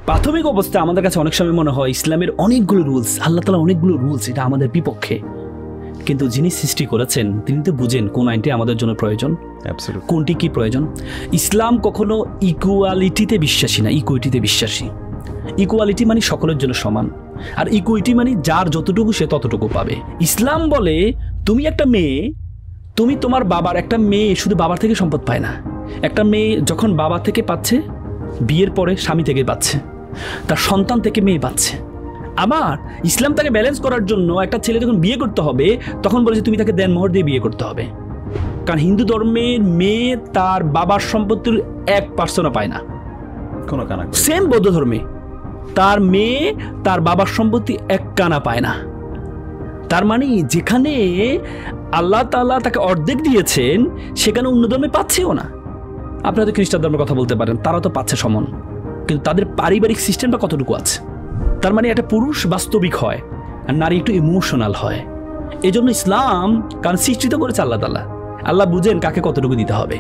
প্রাথমিক অবস্থায় আমাদের কাছে অনেক সময় মনে হয় ইসলামের অনেকগুলো রুলস, আল্লাহ তাআলা অনেকগুলো রুলস, এটা আমাদের বিপক্ষে। কিন্তু যিনি সৃষ্টি করেছেন তিনি তো বুঝেন কোন আইনটি আমাদের জন্য প্রয়োজন, কোনটি কি প্রয়োজন। ইসলাম কখনো ইকুয়ালিটিতে বিশ্বাসী না, ইকুইটিতে বিশ্বাসী। ইকুয়ালিটি মানে সকলের জন্য সমান, আর ইকুইটি মানে যার যতটুকু সে ততটুকু পাবে। ইসলাম বলে তুমি একটা মেয়ে, তুমি তোমার বাবার, একটা মেয়ে শুধু বাবার থেকে সম্পদ পায় না, একটা মেয়ে যখন বাবা থেকে পাচ্ছে, বিয়ের পরে স্বামী থেকে পাচ্ছে, তার সন্তান থেকে মেয়ে পাচ্ছে। আবার ইসলাম তাকে ব্যালেন্স করার জন্য একটা ছেলে যখন বিয়ে করতে হবে তখন বলেছে তুমি তাকে দেনমোহর দিয়ে বিয়ে করতে হবে। কারণ হিন্দু ধর্মের মেয়ে তার বাবার সম্পত্তির 1% পায় না। সেম বৌদ্ধ ধর্মে তার মেয়ে তার বাবার সম্পত্তি 1 কানা পায় না। তার মানে যেখানে আল্লাহ তাআলা তাকে অর্ধেক দিয়েছেন সেখানে অন্য ধর্মে পাচ্ছেও না। আপনারা তো খ্রিস্টান ধর্মের কথা বলতে পারেন, তারা তো পাচ্ছে সমান, কিন্তু তাদের পারিবারিক সিস্টেমটা কতটুকু আছে। তার মানে একটা পুরুষ বাস্তবিক হয় আর নারী একটু ইমোশনাল হয়। এই জন্য ইসলাম কারণ সৃষ্টি তো করেছে আল্লাহ তাআলা, আল্লাহ বুঝেন কাকে কতটুকু দিতে হবে।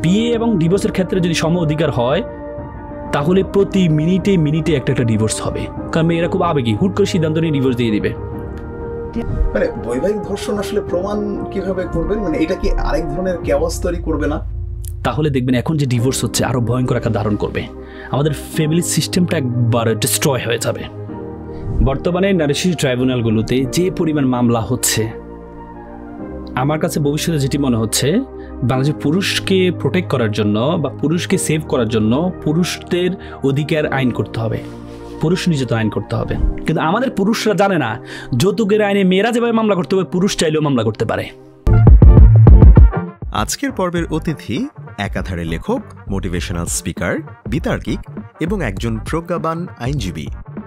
বিয়ে এবং ডিভোর্সের ক্ষেত্রে যদি সম অধিকার হয় তাহলে প্রতি মিনিটে মিনিটে একটা একটা ডিভোর্স হবে। কারণ মেয়েরা খুব আবেগী, হুট করে সিদ্ধান্ত নিয়ে ডিভোর্স দিয়ে দিবে। মানে বৈবাহিক ধর্ষণ আসলে প্রমাণ কিভাবে করবেন? মানে এটা কি আরেক ধরনের কেওয়াস তৈরি করবে না? তাহলে দেখবেন এখন যে ডিভোর্স হচ্ছে আরো ভয়ঙ্কর আকার ধারণ করবে, আমাদের ফ্যামিলি সিস্টেমটা একবার ডিস্ট্রয় হয়ে যাবে। বর্তমানে নারী শিশু ট্রাইব্যুনালগুলোতে যে পরিমাণ মামলা হচ্ছে, আমার কাছে ভবিষ্যতে যেটি মনে হচ্ছে বাংলাদেশের পুরুষকে প্রোটেক্ট করার জন্য বা পুরুষকে সেভ করার জন্য পুরুষদের অধিকার আইন করতে হবে, পুরুষ নির্যাতন আইন করতে হবে। কিন্তু আমাদের পুরুষরা জানে না যৌতুকের আইনে মেয়েরা যেভাবে মামলা করতে হবে পুরুষ চাইলেও মামলা করতে পারে। আজকের পর্বের অতিথি একাধারে লেখক, মোটিভেশনাল স্পিকার, বিতার্কিক এবং একজন প্রজ্ঞাবান আইনজীবী।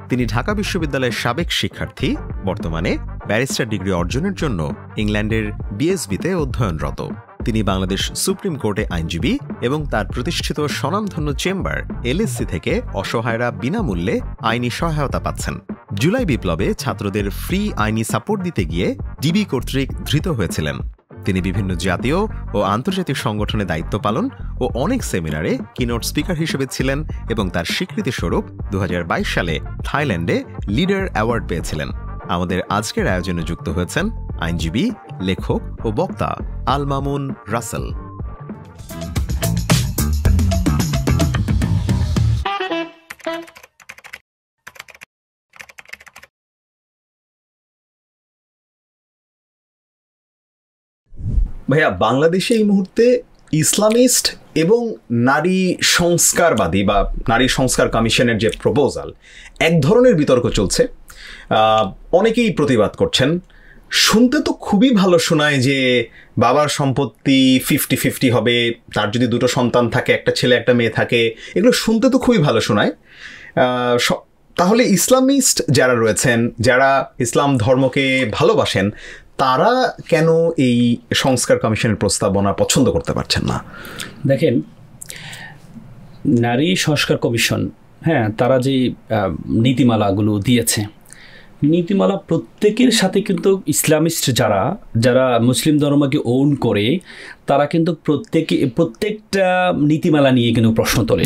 তিনি ঢাকা বিশ্ববিদ্যালয়ের সাবেক শিক্ষার্থী, বর্তমানে ব্যারিস্টার ডিগ্রি অর্জনের জন্য ইংল্যান্ডের বিএসবিতে অধ্যয়নরত। তিনি বাংলাদেশ সুপ্রিম কোর্টে আইনজীবী এবং তার প্রতিষ্ঠিত স্বনামধন্য চেম্বার এলএসসি থেকে অসহায়রা বিনামূল্যে আইনি সহায়তা পাচ্ছেন। জুলাই বিপ্লবে ছাত্রদের ফ্রি আইনি সাপোর্ট দিতে গিয়ে ডিবি কর্তৃক ধৃত হয়েছিলেন। তিনি বিভিন্ন জাতীয় ও আন্তর্জাতিক সংগঠনে দায়িত্ব পালন ও অনেক সেমিনারে কিনোট স্পিকার হিসেবে ছিলেন এবং তার স্বীকৃতিস্বরূপ 2022 সালে থাইল্যান্ডে লিডার অ্যাওয়ার্ড পেয়েছিলেন। আমাদের আজকের আয়োজনে যুক্ত হয়েছেন আইনজীবী, লেখক ও বক্তা আল মামুন রাসেল। ভাইয়া, বাংলাদেশে এই মুহূর্তে ইসলামিস্ট এবং নারী সংস্কারবাদী বা নারী সংস্কার কমিশনের যে প্রপোজাল, এক ধরনের বিতর্ক চলছে। অনেকেই প্রতিবাদ করছেন। শুনতে তো খুবই ভালো শোনায় যে বাবার সম্পত্তি 50-50 হবে, তার যদি 2 সন্তান থাকে, একটা ছেলে একটা মেয়ে থাকে, এগুলো শুনতে তো খুবই ভালো শোনায়। তাহলে ইসলামিস্ট যারা রয়েছেন, যারা ইসলাম ধর্মকে ভালোবাসেন, তারা কেন এই সংস্কার কমিশনের প্রস্তাবনা পছন্দ করতে পারছেন না? দেখেন, নারী সংস্কার কমিশন, হ্যাঁ, তারা যে নীতিমালাগুলো দিয়েছে, নীতিমালা প্রত্যেকের সাথে কিন্তু ইসলামিস্ট যারা যারা মুসলিম ধর্মকে ওন করে তারা কিন্তু প্রত্যেকটা নীতিমালা নিয়ে কিন্তু প্রশ্ন তোলে।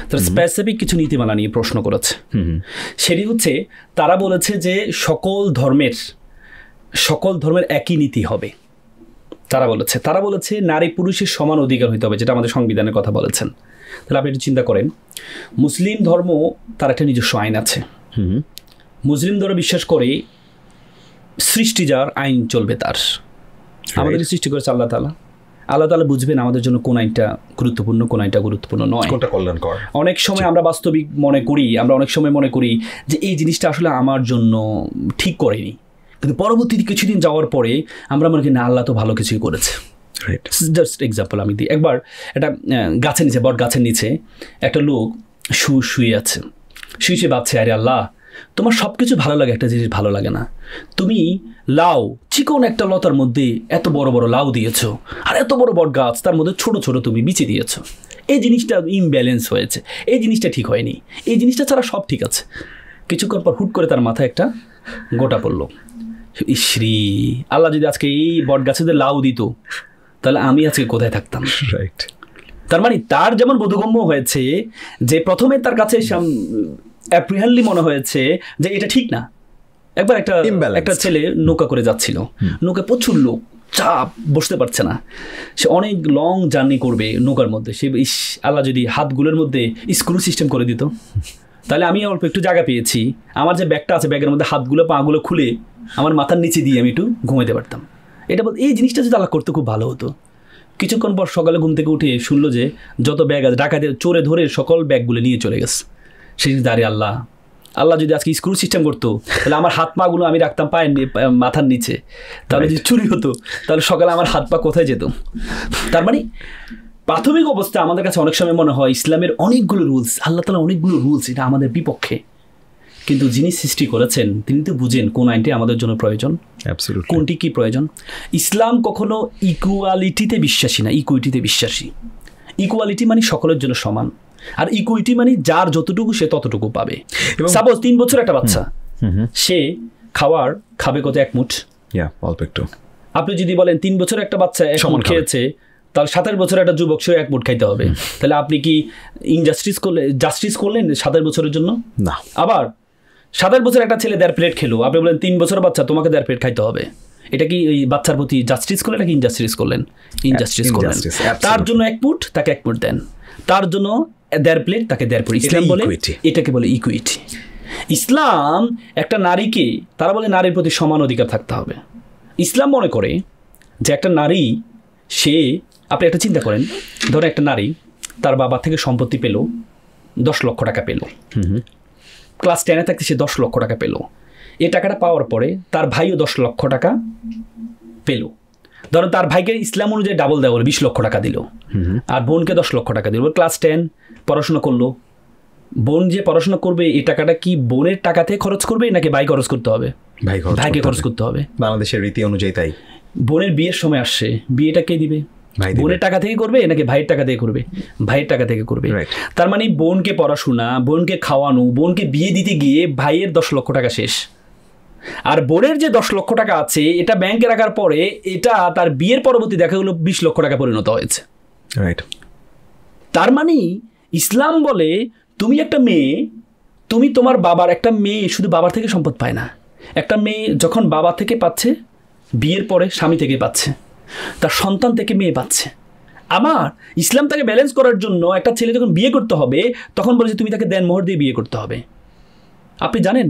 তারা স্পেসিফিক কিছু নীতিমালা নিয়ে প্রশ্ন করেছে। সেটি হচ্ছে তারা বলেছে যে সকল ধর্মের একই নীতি হবে। তারা বলেছে নারী পুরুষের সমান অধিকার হইতে হবে, যেটা আমাদের সংবিধানের কথা বলেছেন। তাহলে আপনি একটু চিন্তা করেন, মুসলিম ধর্ম তার একটা নিজস্ব আইন আছে। মুসলিম ধর্ম বিশ্বাস করে সৃষ্টি যার আইন চলবে তার। আমাদের সৃষ্টি করেছে আল্লাহ তাআলা। আল্লাহ তাআলা বুঝবেন আমাদের জন্য কোন আইনটা গুরুত্বপূর্ণ, কোন আইনটা গুরুত্বপূর্ণ নয়, কোনটা কল্যাণকর। অনেক সময় আমরা বাস্তবিক মনে করি যে এই জিনিসটা আসলে আমার জন্য ঠিক করেনি, কিন্তু পরবর্তীতে কিছুদিন যাওয়ার পরে আমরা মনে করি না, আল্লাহ তো ভালো কিছুই করেছে। জাস্ট এক্সাম্পল আমি দিই। একবার একটা গাছের নিচে, বট গাছের নিচে একটা লোক শুয়ে আছে। শুয়ে ভাবছে, আরে আল্লাহ, তোমার সব কিছু ভালো লাগে, একটা জিনিস ভালো লাগে না। তুমি লাউ, চিকন একটা লতার মধ্যে এত বড় বড় লাউ দিয়েছো, আর এত বড় বট গাছ, তার মধ্যে ছোট ছোট তুমি বিচি দিয়েছো। এই জিনিসটা ইমব্যালেন্স হয়েছে, এই জিনিসটা ঠিক হয়নি, এই জিনিসটা ছাড়া সব ঠিক আছে। কিছুক্ষণ পর হুট করে তার মাথায় একটা গোটা পড়লো। ইশ্রী, আল্লাহ যদি আজকে এই বট গাছে লাউ দিত তাহলে আমি আজকে কোথায় থাকতাম? তার মানে তার যেমন বোধগম্য হয়েছে যে প্রথমে তার কাছে অ্যাপ্রিহেন্ডলি মনে হয়েছে যে এটা ঠিক না। একবার একটা ছেলে নৌকা করে যাচ্ছিল, নৌকা প্রচুর লোক, চাপ, বসতে পারছে না, সে অনেক লং জার্নি করবে নৌকার মধ্যে, সে আল্লাহ যদি হাতগুলোর মধ্যে স্ক্রু সিস্টেম করে দিত তাহলে আমি অল্প একটু জায়গা পেয়েছি, আমার যে ব্যাগটা আছে ব্যাগের মধ্যে হাতগুলো পাগুলো খুলে আমার মাথার নিচে দিয়ে আমি একটু ঘুমাইতে পারতাম। এটা এই জিনিসটা যদি আল্লাহ করতে খুব ভালো হতো। কিছুক্ষণ পর সকালে ঘুম থেকে উঠে শুনলো যে যত ব্যাগ আছে ডাকাতে চোরে ধরে সকল ব্যাগগুলো নিয়ে চলে গেছে। সেই দাঁড়িয়ে আল্লাহ যদি আজকে স্ক্রু সিস্টেম করতো তাহলে আমার হাত পাগুলো আমি রাখতাম মাথার নিচে, তাহলে যদি চুরি হতো তাহলে সকালে আমার হাত পা কোথায় যেত। তার মানে প্রাথমিক অবস্থা আমাদের কাছে অনেক সময় মনে হয় ইসলামের অনেকগুলো রুলস, আল্লাহ তাআলা অনেকগুলো রুলস, এটা আমাদের বিপক্ষে। কিন্তু যিনি সৃষ্টি করেছেন তিনি তো বুঝেন কোন আইনটি আমাদের জন্য প্রয়োজন, কোনটি কি প্রয়োজন। ইসলাম কখনো ইকুয়ালিটিতে বিশ্বাসী না, ইকুইটিতে বিশ্বাসী। ইকুয়ালিটি মানে সকলের জন্য সমান, আর ইকুইটি মানে যার যতটুকু সে ততটুকু পাবে। সাপোজ 3 বছর একটা বাচ্চা, সে খাবে কত, 1 মুঠ, অল্প একটু। আপনি যদি বলেন 3 বছর একটা বাচ্চা 1 মুঠ খেয়েছে, তাহলে 27 বছর একটা যুবক সে 1 মুঠ খাইতে হবে। তাহলে আপনি কি জাস্টিস করলেন 27 বছরের জন্য? না। আবার 27 বছর একটা ছেলে 1.5 প্লেট খেলো, আপনি বলেন 3 বছর বাচ্চা তোমাকে 1.5 প্লেট খাইতে হবে। এটা কি ওই বাচ্চার প্রতি জাস্টিস করলেন নাকি ইনজাস্টিস করলেন? ইনজাস্টিস করলেন। তার জন্য 1 মুঠ, তাকে 1 মুঠ দেন। তার জন্য 1.5 প্লেট, তাকে 1.5 প্লেট। ইসলাম বলে এটাকে বলে ইকুইটি। ইসলাম একটা নারীকে, তারা বলে নারীর প্রতি সমান অধিকার থাকতে হবে। ইসলাম মনে করে যে একটা নারী, আপনি একটা চিন্তা করেন, ধরো একটা নারী তার বাবা থেকে সম্পত্তি পেল, 10 লক্ষ টাকা পেল, ক্লাস 10-এ থাকতে সে 10 লক্ষ টাকা পেল। এই টাকাটা পাওয়ার পরে তার ভাইও 10 লক্ষ টাকা পেল। ধরো তার ভাইকে ইসলাম অনুযায়ী ডাবল দেওয়া হলো, 20 লক্ষ টাকা দিল, আর বোনকে 10 লক্ষ টাকা দিল। ক্লাস 10 পড়াশোনা করলো, বোন যে পড়াশোনা করবে এই টাকাটা কি বোনের টাকা থেকে খরচ করবে নাকি ভাই খরচ করতে হবে? ভাইকে খরচ করতে হবে। বাংলাদেশের রীতি অনুযায়ী তাই। বোনের বিয়ের সময় আসছে, বিয়েটা কে দিবে? বোনের টাকা থেকে করবে নাকি ভাইয়ের টাকা থেকে করবে? ভাইয়ের টাকা থেকে করবে। তার মানে বোনকে পড়াশোনা, বোনকে খাওয়ানো, বোনকে বিয়ে দিতে গিয়ে ভাইয়ের 10 লক্ষ টাকা শেষ। আর বোনের যে 10 লক্ষ টাকা আছে এটা ব্যাংকে রাখার পরে এটা তার বিয়ের পরবর্তী দেখা গেলো 20 লক্ষ টাকা পরিণত হয়েছে। তার মানে ইসলাম বলে তুমি একটা মেয়ে, তুমি তোমার বাবার, একটা মেয়ে শুধু বাবার থেকে সম্পদ পায় না, একটা মেয়ে যখন বাবা থেকে পাচ্ছে, বিয়ের পরে স্বামী থেকে পাচ্ছে, তার সন্তান থেকে মেয়ে পাচ্ছে। আমার ইসলাম তাকে ব্যালেন্স করার জন্য একটা ছেলে যখন বিয়ে করতে হবে তখন বলেছে তুমি তাকে দেনমোহর দিয়ে বিয়ে করতে হবে। আপনি জানেন,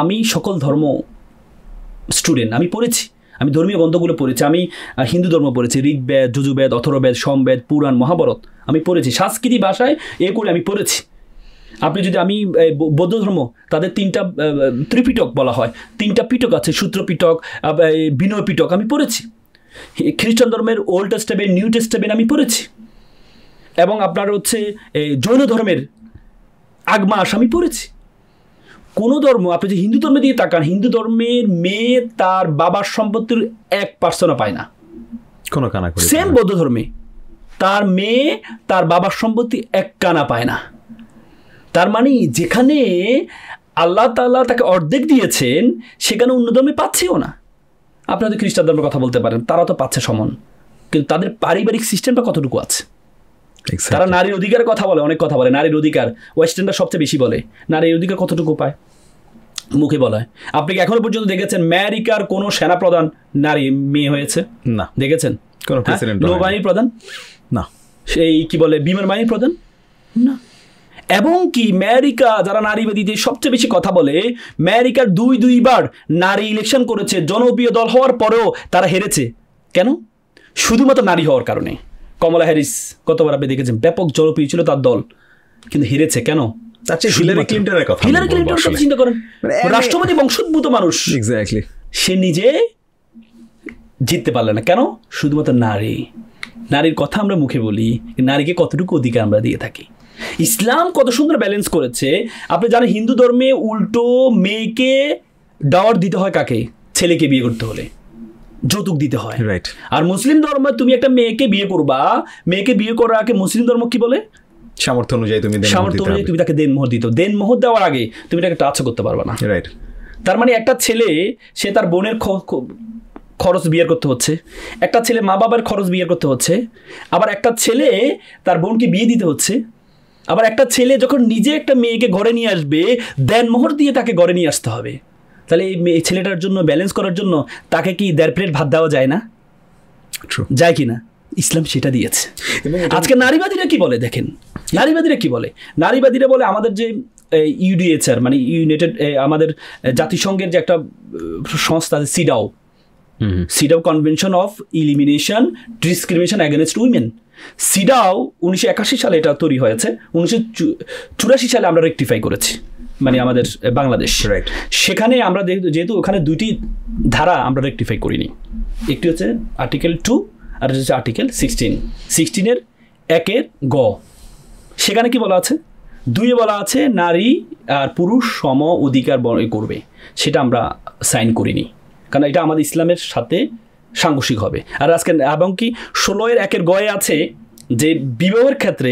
আমি সকল ধর্ম স্টুডেন্ট, আমি পড়েছি, আমি ধর্মীয় গ্রন্থগুলো পড়েছি, আমি হিন্দু ধর্ম পড়েছি, ঋগ্বেদ, যজুর্বেদ, অথর্ববেদ, সোমবেদ, পুরাণ, মহাভারত আমি পড়েছি, সংস্কৃতি ভাষায় করে আমি পড়েছি। আমি বৌদ্ধ ধর্ম, তাদের 3টা ত্রিপিটক বলা হয়, 3টা পিটক আছে, সূত্র পিটক, বিনয় পিটক আমি পড়েছি। খ্রিস্টান ধর্মের ওল্ড টেস্টামেন্ট, নিউ টেস্টামেন্ট আমি পড়েছি, এবং আপনার জৈন ধর্মের আগমাস আমি পড়েছি। কোনো ধর্ম, আপনি যে হিন্দু ধর্মের দিকে তাকান, হিন্দু ধর্মের মেয়ে তার বাবার সম্পত্তির 1% পায় না, কোনো কানা করে। সেম বৌদ্ধ ধর্মে তার মেয়ে তার বাবার সম্পত্তি 1 কানা পায় না। তার মানে যেখানে আল্লাহ তাআলা তাকে অর্ধেক দিয়েছেন সেখানে অন্য ধর্মে পাচ্ছেও না। আপনাদের খ্রিস্টান ধর্মের কথা বলতে পারেন, তারা তো পাচ্ছে সমান, কিন্তু তাদের পারিবারিক সিস্টেমটা কতটুকু আছে? তারা নারীর অধিকারের কথা বলে, অনেক কথা বলে, নারীর অধিকার ওয়েস্টার্নরা সবচেয়ে বেশি বলে। নারীর অধিকার কতটুকু পায়? মুখে বলা হয়। আপনি কি এখনো পর্যন্ত দেখেছেন আমেরিকার কোনো সেনাপ্রধান নারী মেয়ে হয়েছে? না। দেখেছেন কোনো প্রেসিডেন্ট? নৌবাহিনীর প্রধান? না। সেই কি বলে বিমান বাহিনীর প্রধান? না। এবং কি আমেরিকা যারা নারীবাদীতে সবচেয়ে বেশি কথা বলে, আমেরিকার 2বার নারী ইলেকশন করেছে, জনপ্রিয় দল হওয়ার পরেও তারা হেরেছে। কেন? শুধুমাত্র নারী হওয়ার কারণে। কমলা হ্যারিস কতবার আপনি দেখেছেন, ব্যাপক জনপ্রিয় ছিল তার দল, কিন্তু হেরেছে কেন? হিলারি ক্লিন্টনের কথা চিন্তা করেন, রাষ্ট্রপতি বংশোদ্ভূত মানুষ, এক্স্যাক্টলি, সে নিজে জিততে পারল না। কেন? শুধুমাত্র নারীর কথা আমরা মুখে বলি, নারীকে কতটুকু অধিকার আমরা দিয়ে থাকি। ইসলাম কত সুন্দর ব্যালেন্স করেছে। আপনি জানেন হিন্দু ধর্মে উল্টো মেয়েকে ডাওয়ার দিতে হয় কাকে? ছেলেকে বিয়ে করতে হলে যৌতুক দিতে হয়, রাইট। আর মুসলিম ধর্মে তুমি একটা মেয়েকে বিয়ে করবা, মেয়েকে বিয়ে করার আগে মুসলিম ধর্ম কি বলে? সামর্থ্য অনুযায়ী তুমি তাকে দেনমোহর দিতে। দেনমোহর দেওয়ার আগে তুমি তাকে টাচ করতে পারবে না, রাইট। তার মানে একটা ছেলে সে তার বোনের খরচ বিয়ে করতে হচ্ছে, একটা ছেলে মা বাবার খরচ বিয়ে করতে হচ্ছে, আবার একটা ছেলে তার বোনকে বিয়ে দিতে হচ্ছে, আবার একটা ছেলে যখন নিজে একটা মেয়েকে ঘরে নিয়ে আসবে দেনমোহর দিয়ে তাকে ঘরে নিয়ে আসতে হবে। তাহলে এই ছেলেটার জন্য ব্যালেন্স করার জন্য তাকে কি 1.5 প্লেট ভাত দেওয়া যায় না? যায় কি না? ইসলাম সেটা দিয়েছে। আজকে নারীবাদীরা কি বলে দেখেন, নারীবাদীরা কি বলে, নারীবাদীরা বলে আমাদের যে ইউডিএচআর মানে ইউনাইটেড আমাদের জাতিসংঘের যে একটা সংস্থা আছে CEDAW convention of elimination discrimination against women, CEDAW 1981 সালে এটা তৈরি হয়েছে, 1984 সালে আমরা রেকটিফাই করেছি মানে আমাদের বাংলাদেশ। সেখানে আমরা যেহেতু ওখানে 2টি ধারা আমরা রেকটিফাই করিনি, একটি হচ্ছে আর্টিকেল 2 আর হচ্ছে আর্টিকেল 16 1 গ। সেখানে কি বলা আছে? 2 বলা আছে নারী আর পুরুষ সম অধিকার করবে, সেটা আমরা সাইন করিনি কারণ এটা আমাদের ইসলামের সাথে সাংঘর্ষিক হবে। আর আজকে এবং কি 16 1 গ আছে যে বিবাহের ক্ষেত্রে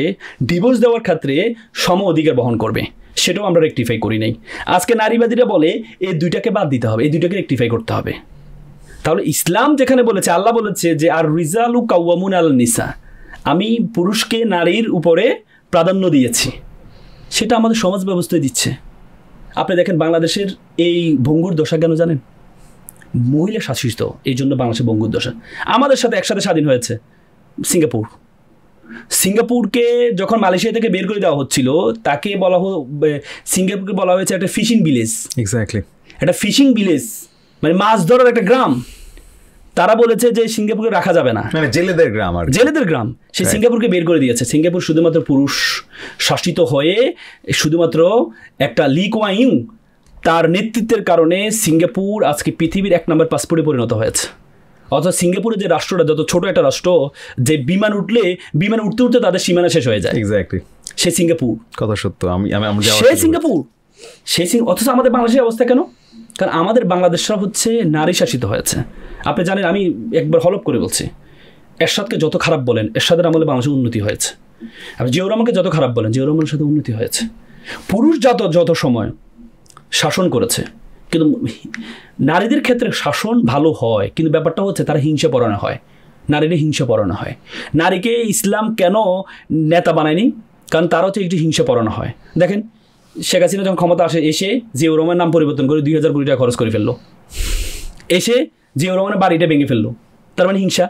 ডিভোর্স দেওয়ার ক্ষেত্রে সম অধিকার বহন করবে, সেটাও আমরা রেকটিফাই করি নাই। আজকে নারীবাদীরা বলে এই 2টাকে বাদ দিতে হবে, এই 2টাকে রেকটিফাই করতে হবে। তাহলে ইসলাম যেখানে বলেছে, আল্লাহ বলেছে যে আর রিজালু কাওয়ামুন আলান নিসা, আমি পুরুষকে নারীর উপরে প্রাধান্য দিয়েছি, সেটা আমাদের সমাজ ব্যবস্থায় দিচ্ছে। আপনি দেখেন বাংলাদেশের এই ভঙ্গুর দশা কেন জানেন? মহিলা শাসিত, এই জন্য বাংলাদেশের ভঙ্গুর দশা। আমাদের সাথে একসাথে স্বাধীন হয়েছে সিঙ্গাপুরকে যখন মালয়েশিয়া থেকে বের করে দেওয়া হচ্ছিল তাকে বলা সিঙ্গাপুরকে বলা হয়েছে একটা ফিশিং ভিলেজ। এক্স্যাক্টলি, একটা ফিশিং ভিলেজ মানে মাছ ধরার একটা গ্রাম। তারা বলেছে যে সিঙ্গাপুরকে রাখা যাবে না, মানে জেলেদের গ্রাম। আর জেলেদের গ্রাম, সে সিঙ্গাপুরকে বের করে দিয়েছে। সিঙ্গাপুর শুধুমাত্র পুরুষ শাসিত হয়ে শুধুমাত্র একটা লি কুয়ান ইউ তার নেতৃত্বের কারণে সিঙ্গাপুর আজকে পৃথিবীর 1 নম্বর পাসপোর্টে পরিণত হয়েছে। অথচ সিঙ্গাপুরের যে রাষ্ট্রটা যত ছোট একটা রাষ্ট্র, যে বিমান উঠতে উঠতে তাদের সীমানা শেষ হয়ে যায়। এক্স্যাক্টলি, সে সিঙ্গাপুর। কথা সত্য। সে সিঙ্গাপুর, অথচ আমাদের বাংলাদেশের অবস্থা কেন? কারণ আমাদের বাংলাদেশরা হচ্ছে নারী শাসিত হয়েছে। আপনি জানেন, আমি একবার হলপ করে বলছি, এরশাদকে যত খারাপ বলেন, এরশাদের আমলে বাংলাদেশের উন্নতি হয়েছে। আপনি জিয়াউর রহমানকে যত খারাপ বলেন, জিয়াউর রহমানের সাথে উন্নতি হয়েছে। পুরুষ যত সময় শাসন করেছে, কিন্তু নারীদের ক্ষেত্রে শাসন ভালো হয়, কিন্তু ব্যাপারটা হচ্ছে তারা হিংসা পরায়ণ হয়, নারীরা হিংসা পরায়ণ হয়। নারীকে ইসলাম কেন নেতা বানায়নি? কারণ তারা হচ্ছে একটু হিংসা পরায়ণ হয়। দেখেন শেখ হাসিনা যখন ক্ষমতা আসে, এসে জিয়াউর রহমানের নাম পরিবর্তন করে 2000 কোটি টাকা খরচ করে ফেললো, এসে জিয়াউর রহমানের বাড়িটা ভেঙে ফেললো, তার মানে হিংসা।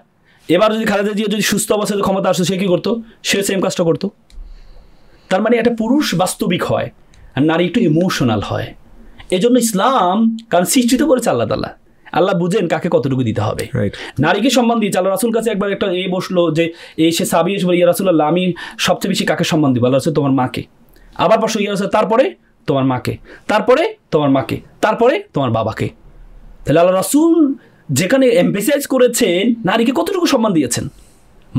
এবার যদি খালেদা জিয়া যদি সুস্থ অবস্থায় ক্ষমতা আসতো, সে কী করতো? সে সেম কাজটা করতো। তার মানে একটা পুরুষ বাস্তবিক হয় আর নারী একটু ইমোশনাল হয়। এজন্য ইসলাম, কারণ সৃষ্টি তো করেছে আল্লাহ তাআলা, আল্লাহ বুঝেন কাকে কতটুকু দিতে হবে। নারীকে সম্মান দিয়েছে। আল্লাহ রাসূল কাছে একবার একটা বসলো যে সে সাবি এসে বলে, ইয়া রাসূলুল্লাহ, আমি সবচেয়ে বেশি কাকে সম্মান দিব? আল্লাহ রাসূল, তোমার মাকে। আবার বসো, ইয়া রাসূল, তারপরে তোমার মাকে, তারপরে তোমার মাকে, তারপরে তোমার বাবাকে। তাহলে আল্লাহ রাসূল যেখানে এমফেসাইজ করেছেন নারীকে কতটুকু সম্মান দিয়েছেন,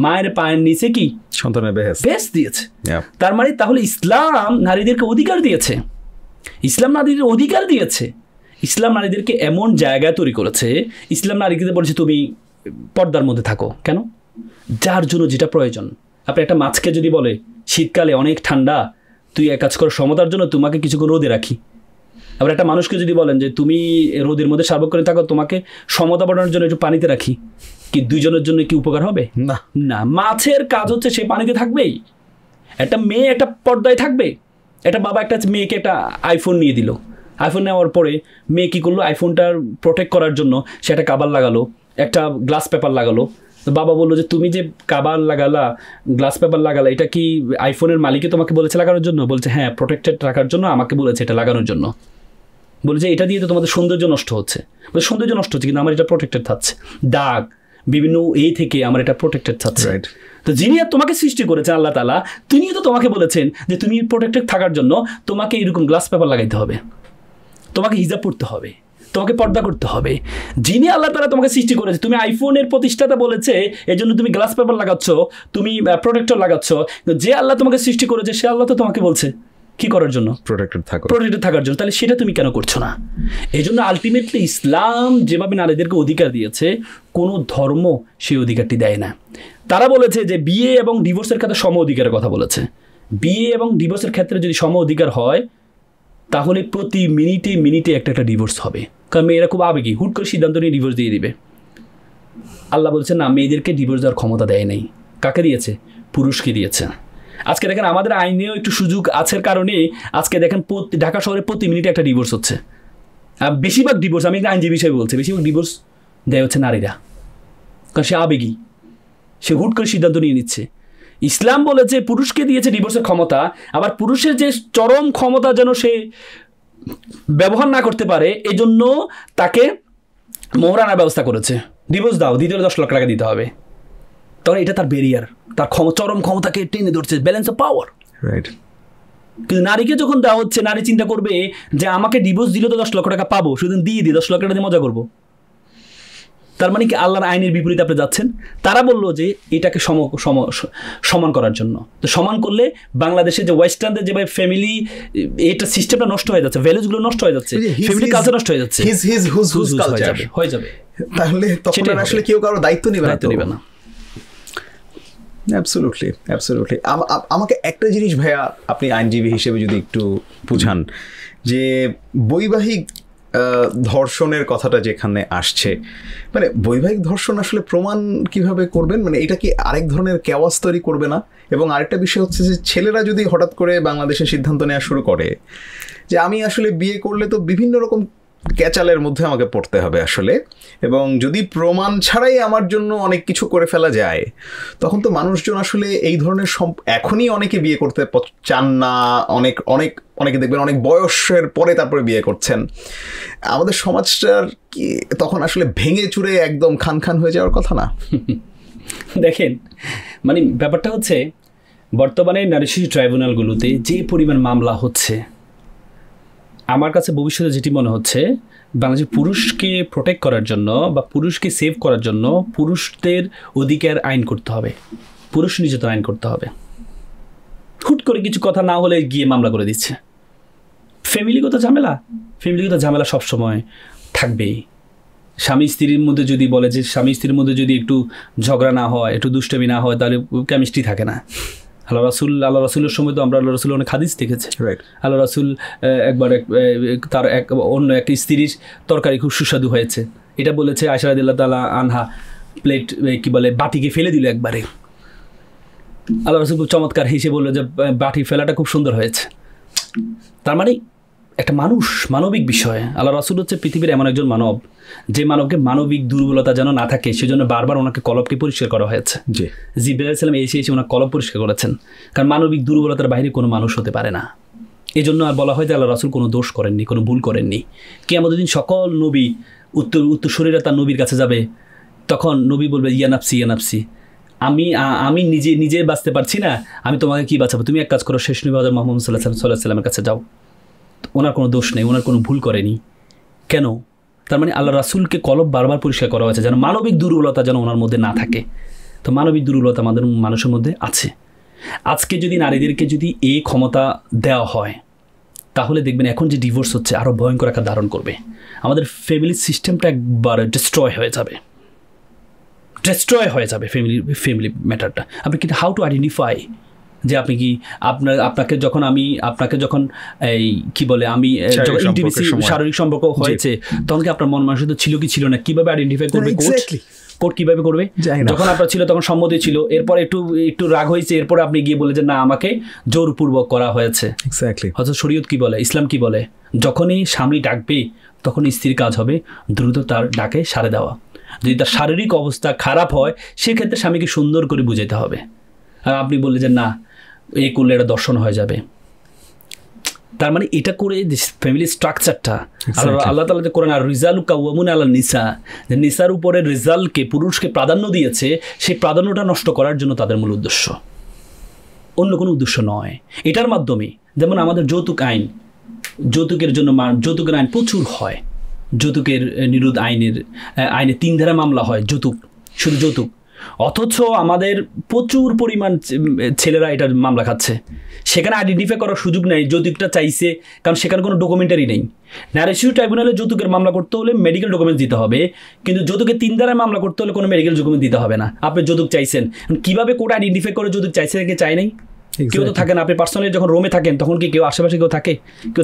মায়ের পায়ের নিচে কি সন্তানের বেহেশত দিয়েছে। তার মানে তাহলে ইসলাম নারীদেরকে অধিকার দিয়েছে, ইসলাম নারীদের অধিকার দিয়েছে। ইসলাম নারীদেরকে এমন জায়গায় তৈরি করেছে, ইসলাম নারীকে বলেছে তুমি পর্দার মধ্যে থাকো। কেন? যার জন্য যেটা প্রয়োজন। আপনি একটা মাছকে যদি বলে শীতকালে অনেক ঠান্ডা, তুই এক কাজ কর, সমতার জন্য তোমাকে কিছুক্ষণ রোদে রাখি। আবার একটা মানুষকে যদি বলেন যে তুমি রোদের মধ্যে সার্বক্ষণিক থাকো, তোমাকে সমতা বাড়ানোর জন্য একটু পানিতে রাখি, কি দুইজনের জন্য কি উপকার হবে? না না। মাছের কাজ হচ্ছে সে পানিতে থাকবেই। একটা মেয়ে একটা পর্দায় থাকবে। একটা বাবা একটা মেয়েকে একটা আইফোন নিয়ে দিল, আইফোন নেওয়ার পরে মেয়ে কী করলো? আইফোনটার প্রোটেক্ট করার জন্য সে একটা কাবার লাগালো, একটা গ্লাস পেপার লাগালো। বাবা বললো যে তুমি যে কাবার লাগালা, গ্লাস পেপার লাগালা, এটা কি আইফোনের মালিকে তোমাকে বলেছে লাগানোর জন্য? বলছে হ্যাঁ, প্রোটেক্টেড রাখার জন্য আমাকে বলেছে এটা লাগানোর জন্য। বলেছে এটা দিয়ে তো তোমাদের সৌন্দর্য নষ্ট হচ্ছে। বলে সৌন্দর্য নষ্ট হচ্ছে, কিন্তু আমার এটা প্রোটেক্টেড থাকছে, দাগ বিভিন্ন থেকে আমার এটা প্রোটেক্টেড থাকছে। তো যিনি তোমাকে সৃষ্টি করেছেন আল্লাহ তাআলা, তিনিও তো তোমাকে বলেছেন যে তুমি প্রোটেক্টেড থাকার জন্য তোমাকে এরকম গ্লাস পেপার লাগাইতে হবে, তোমাকে হিজাব পড়তে হবে, তোমাকে পর্দা করতে হবে। যিনি আল্লাহ তাআলা তোমাকে সৃষ্টি করেছে, তুমি আইফোনের প্রতিষ্ঠাতা বলেছে এই জন্য তুমি গ্লাস পেপার লাগাচ্ছ, তুমি প্রোটেক্টর লাগাচ্ছ। যে আল্লাহ তোমাকে সৃষ্টি করেছে সে আল্লাহ তো তোমাকে বলছে কি করার জন্য? প্রোটেক্টেড থাকার জন্য। তাহলে সেটা তুমি কেন করছো না? এই জন্য আলটিমেটলি ইসলাম যেভাবে নারীদেরকে অধিকার দিয়েছে, কোনো ধর্ম সেই অধিকারটি দেয় না। তারা বলেছে যে বিয়ে এবং ডিভোর্সের ক্ষেত্রে সম অধিকারের কথা বলেছে। বিয়ে এবং ডিভোর্সের ক্ষেত্রে যদি সম অধিকার হয়, তাহলে প্রতি মিনিটে একটা ডিভোর্স হবে। কারণ মেয়েরা খুব আবেগী, হুট করে সিদ্ধান্ত নিয়ে ডিভোর্স দিয়ে দিবে। আল্লাহ বলছেন না, মেয়েদেরকে ডিভোর্স দেওয়ার ক্ষমতা দেয় নাই। কাকে দিয়েছে? পুরুষকে দিয়েছে। আজকে দেখেন আমাদের আইনেও একটু সুযোগ আছে কারণে আজকে দেখেন ঢাকা শহরে প্রতি মিনিটে একটা ডিভোর্স হচ্ছে। বেশিরভাগ ডিভোর্স, আমি একটা আইনজীবী হিসেবে বলছি, বেশিরভাগ ডিভোর্স দেয় হচ্ছে নারীরা, কারণ সে আবেগী, সে হুট করে সিদ্ধান্ত নিয়ে নিচ্ছে। ইসলাম বলেছে পুরুষকে দিয়েছে ডিভোর্সের ক্ষমতা, আবার পুরুষের যে চরম ক্ষমতা যেন সে ব্যবহার না করতে পারে এজন্য তাকে মোহরানার ব্যবস্থা করেছে। ডিভোর্স দাও, দিতে হলে 10 লাখ টাকা দিতে হবে। তখন এটা তার ব্যারিয়ার, তার চরম ক্ষমতাকে টেনে ধরছে, ব্যালেন্স অফ পাওয়ার। রাইট। কিন্তু নারীকে যখন দেওয়া হচ্ছে, নারী চিন্তা করবে যে আমাকে ডিভোর্স দিলে তো 10 লক্ষ টাকা পাবো, শুধু দিয়ে 10 লক্ষ টাকা দিয়ে মজা করবো। তার মানে কি আল্লাহর আইনের বিপরীতে আপনি যাচ্ছেন। তারা বললো যে এটাকে সমান করার জন্য। তো সমান করলে বাংলাদেশে যে ওয়েস্টার্নদের যেভাবে ফ্যামিলি এটা সিস্টেমটা নষ্ট হয়ে যাচ্ছে, ভ্যালুসগুলো নষ্ট হয়ে যাচ্ছে, ফ্যামিলি কালচার নষ্ট হয়ে যাচ্ছে, হয়ে যাবে। তাহলে তখন আসলে কেউ কারো দায়িত্ব নেবে না। অ্যাবসলিউটলি। আমাকে একটা জিনিস ভাইয়া আপনি আইনজীবী হিসেবে যদি একটু বুঝান, যে বৈবাহিক ধর্ষণের কথাটা যেখানে আসছে, মানে বৈবাহিক ধর্ষণ আসলে প্রমাণ কিভাবে করবেন? মানে এটা কি আরেক ধরনের কেওয়াস তৈরি করবে না? এবং আরেকটা বিষয় হচ্ছে যে ছেলেরা যদি হঠাৎ করে বাংলাদেশে সিদ্ধান্ত নেওয়া শুরু করে যে আমি আসলে বিয়ে করলে তো বিভিন্ন রকম ক্যাচালের মধ্যে আমাকে পড়তে হবে আসলে, এবং যদি প্রমাণ ছাড়াই আমার জন্য অনেক কিছু করে ফেলা যায়, তখন তো মানুষজন আসলে এই ধরনের এখনই অনেকে বিয়ে করতে চান না। অনেকে দেখবেন অনেক বয়সের পরে তারপরে বিয়ে করছেন। আমাদের সমাজটার কি তখন আসলে ভেঙে চুরে একদম খান হয়ে যাওয়ার কথা না? দেখেন, মানে ব্যাপারটা হচ্ছে বর্তমানে নারী শিশু ট্রাইব্যুনালগুলোতে যে পরিমাণ মামলা হচ্ছে, আমার কাছে ভবিষ্যতে যেটি মনে হচ্ছে, বাংলাদেশের পুরুষকে প্রোটেক্ট করার জন্য বা পুরুষকে সেভ করার জন্য পুরুষদের অধিকার আইন করতে হবে, পুরুষ নির্যাতন আইন করতে হবে। হুট করে কিছু কথা না হলে গিয়ে মামলা করে দিচ্ছে। ফ্যামিলিগত ঝামেলা সবসময় থাকবেই। স্বামী স্ত্রীর মধ্যে যদি বলে যে স্বামী স্ত্রীর মধ্যে যদি একটু ঝগড়া না হয়, একটু দুষ্টামি না হয়, তাহলে কেমিস্ট্রি থাকে না। আল্লাহ রাসূলের সময় তো আমরা আল্লাহ রাসূল অনেক হাদিস দেখেছি। আল্লাহ রাসূল একবার তার অন্য এক স্ত্রীর তরকারি খুব সুস্বাদু হয়েছে, এটা বলেছে আয়েশা রাদিয়াল্লাহু তাআলা আনহা প্লেট বাটিকে ফেলে দিল একবারে। আল্লাহ রাসূল খুব চমৎকার হেসে বললো যে বাটি ফেলাটা খুব সুন্দর হয়েছে। তার মানে একটা মানবিক বিষয়। আল্লাহ রাসূল হচ্ছে পৃথিবীর এমন একজন মানব, যে মানবকে মানবিক দুর্বলতা যেন না থাকে সেজন্য বারবার ওনাকে কলবকে পরিষ্কার করা হয়েছে। জিবরাইল আলাইহিস সালাম এসে ওনার কলব পরিষ্কার করেছেন, কারণ মানবিক দুর্বলতার বাইরে কোনো মানুষ হতে পারে না। এই জন্য আর বলা হয় যে আল্লাহ রাসূল কোনো দোষ করেননি, কোনো ভুল করেননি। কিয়ামতের দিন সকল নবী উত্তরসূরিরা তার নবীর কাছে যাবে, তখন নবী বলবে ইয়া নাফসি, আমি নিজে বাঁচতে পারছি না, আমি তোমাকে কি বাঁচাবো? তুমি এক কাজ করো, শেষ নবী হযরত মুহাম্মদ সাল্লাল্লাহু আলাইহি ওয়াসাল্লামের কাছে যাও। ওনার কোনো দোষ নেই, ওনার কোনো ভুল করেনি। কেন? তার মানে আল্লাহ রাসূলকে কলব বারবার পরিষ্কার করা হয়েছে যেন মানবিক দুর্বলতা যেন ওনার মধ্যে না থাকে। তো মানবিক দুর্বলতা আমাদের মানুষের মধ্যে আছে। আজকে যদি নারীদেরকে যদি এই ক্ষমতা দেওয়া হয়, তাহলে দেখবেন এখন যে ডিভোর্স হচ্ছে আরও ভয়ঙ্কর আকার ধারণ করবে। আমাদের ফ্যামিলি সিস্টেমটা একবার ডিস্ট্রয় হয়ে যাবে ফ্যামিলি ম্যাটারটা। আপনি কিন্তু হাউ টু আইডেন্টিফাই যে আপনি কি আপনাকে যখন এই কি বলে আমি যখন ইন্টিমেসি শারীরিক সম্পর্ক হয়েছে, তখন কি আপনার মন মানসিকতা ছিল কি ছিল না, কিভাবে আইডেন্টিফাই করবে? কোর্ট কিভাবে করবে? যখন আপনার ছিল তখন সম্মতি ছিল, এরপর একটু রাগ হয়েছে, এরপরে আপনি গিয়ে বলে যে না আমাকে জোরপূর্বক করা হয়েছে। হয়তো শরীয়ত কি বলে, ইসলাম কি বলে, যখনই স্বামী ডাকবে তখন স্ত্রীর কাজ হবে দ্রুত তার ডাকে সাড়া দেওয়া। যদি তার শারীরিক অবস্থা খারাপ হয় সেক্ষেত্রে স্বামীকে সুন্দর করে বুঝাইতে হবে। আর আপনি বললে যে না এই করলে এটা দর্শন হয়ে যাবে, তার মানে এটা করে ফ্যামিলি স্ট্রাকচারটা আল্লাহ তাআলা যে করেন আর রিজালু কাওয়ামুন আলা নিসা, যে নিসার উপরে রিজালকে পুরুষকে প্রাধান্য দিয়েছে, সেই প্রাধান্যটা নষ্ট করার জন্য তাদের মূল উদ্দেশ্য, অন্য কোনো উদ্দেশ্য নয়। এটার মাধ্যমে যেমন আমাদের যৌতুকের জন্য যৌতুকের আইন প্রচুর হয়, যৌতুকের নিরোধ আইনে 3 ধারা মামলা হয় শুধু যৌতুক, অথচ আমাদের প্রচুর পরিমাণ ছেলেরা এটার মামলা খাচ্ছে। সেখানে আইডেন্টিফাই করার সুযোগ নেই যৌতুকটা চাইছে, কারণ সেখানে কোনো ডকুমেন্টারি নেই। নারী শিশু ট্রাইব্যুনালে যৌতুকের মামলা করতে হলে মেডিকেল ডকুমেন্ট দিতে হবে, কিন্তু যৌতুকের 3 ধারায় মামলা করতে হলে কোনো মেডিকেল ডকুমেন্ট দিতে হবে না। আপনি যৌতুক চাইছেন, কিভাবে কোর্ট আইডেন্টিফাই করে যৌতুক চাইছে নাকি চাই নাই? কেউ তো থাকে না। আপনি পার্সোনালি যখন রোমে থাকেন তখন কি কেউ আশেপাশে কেউ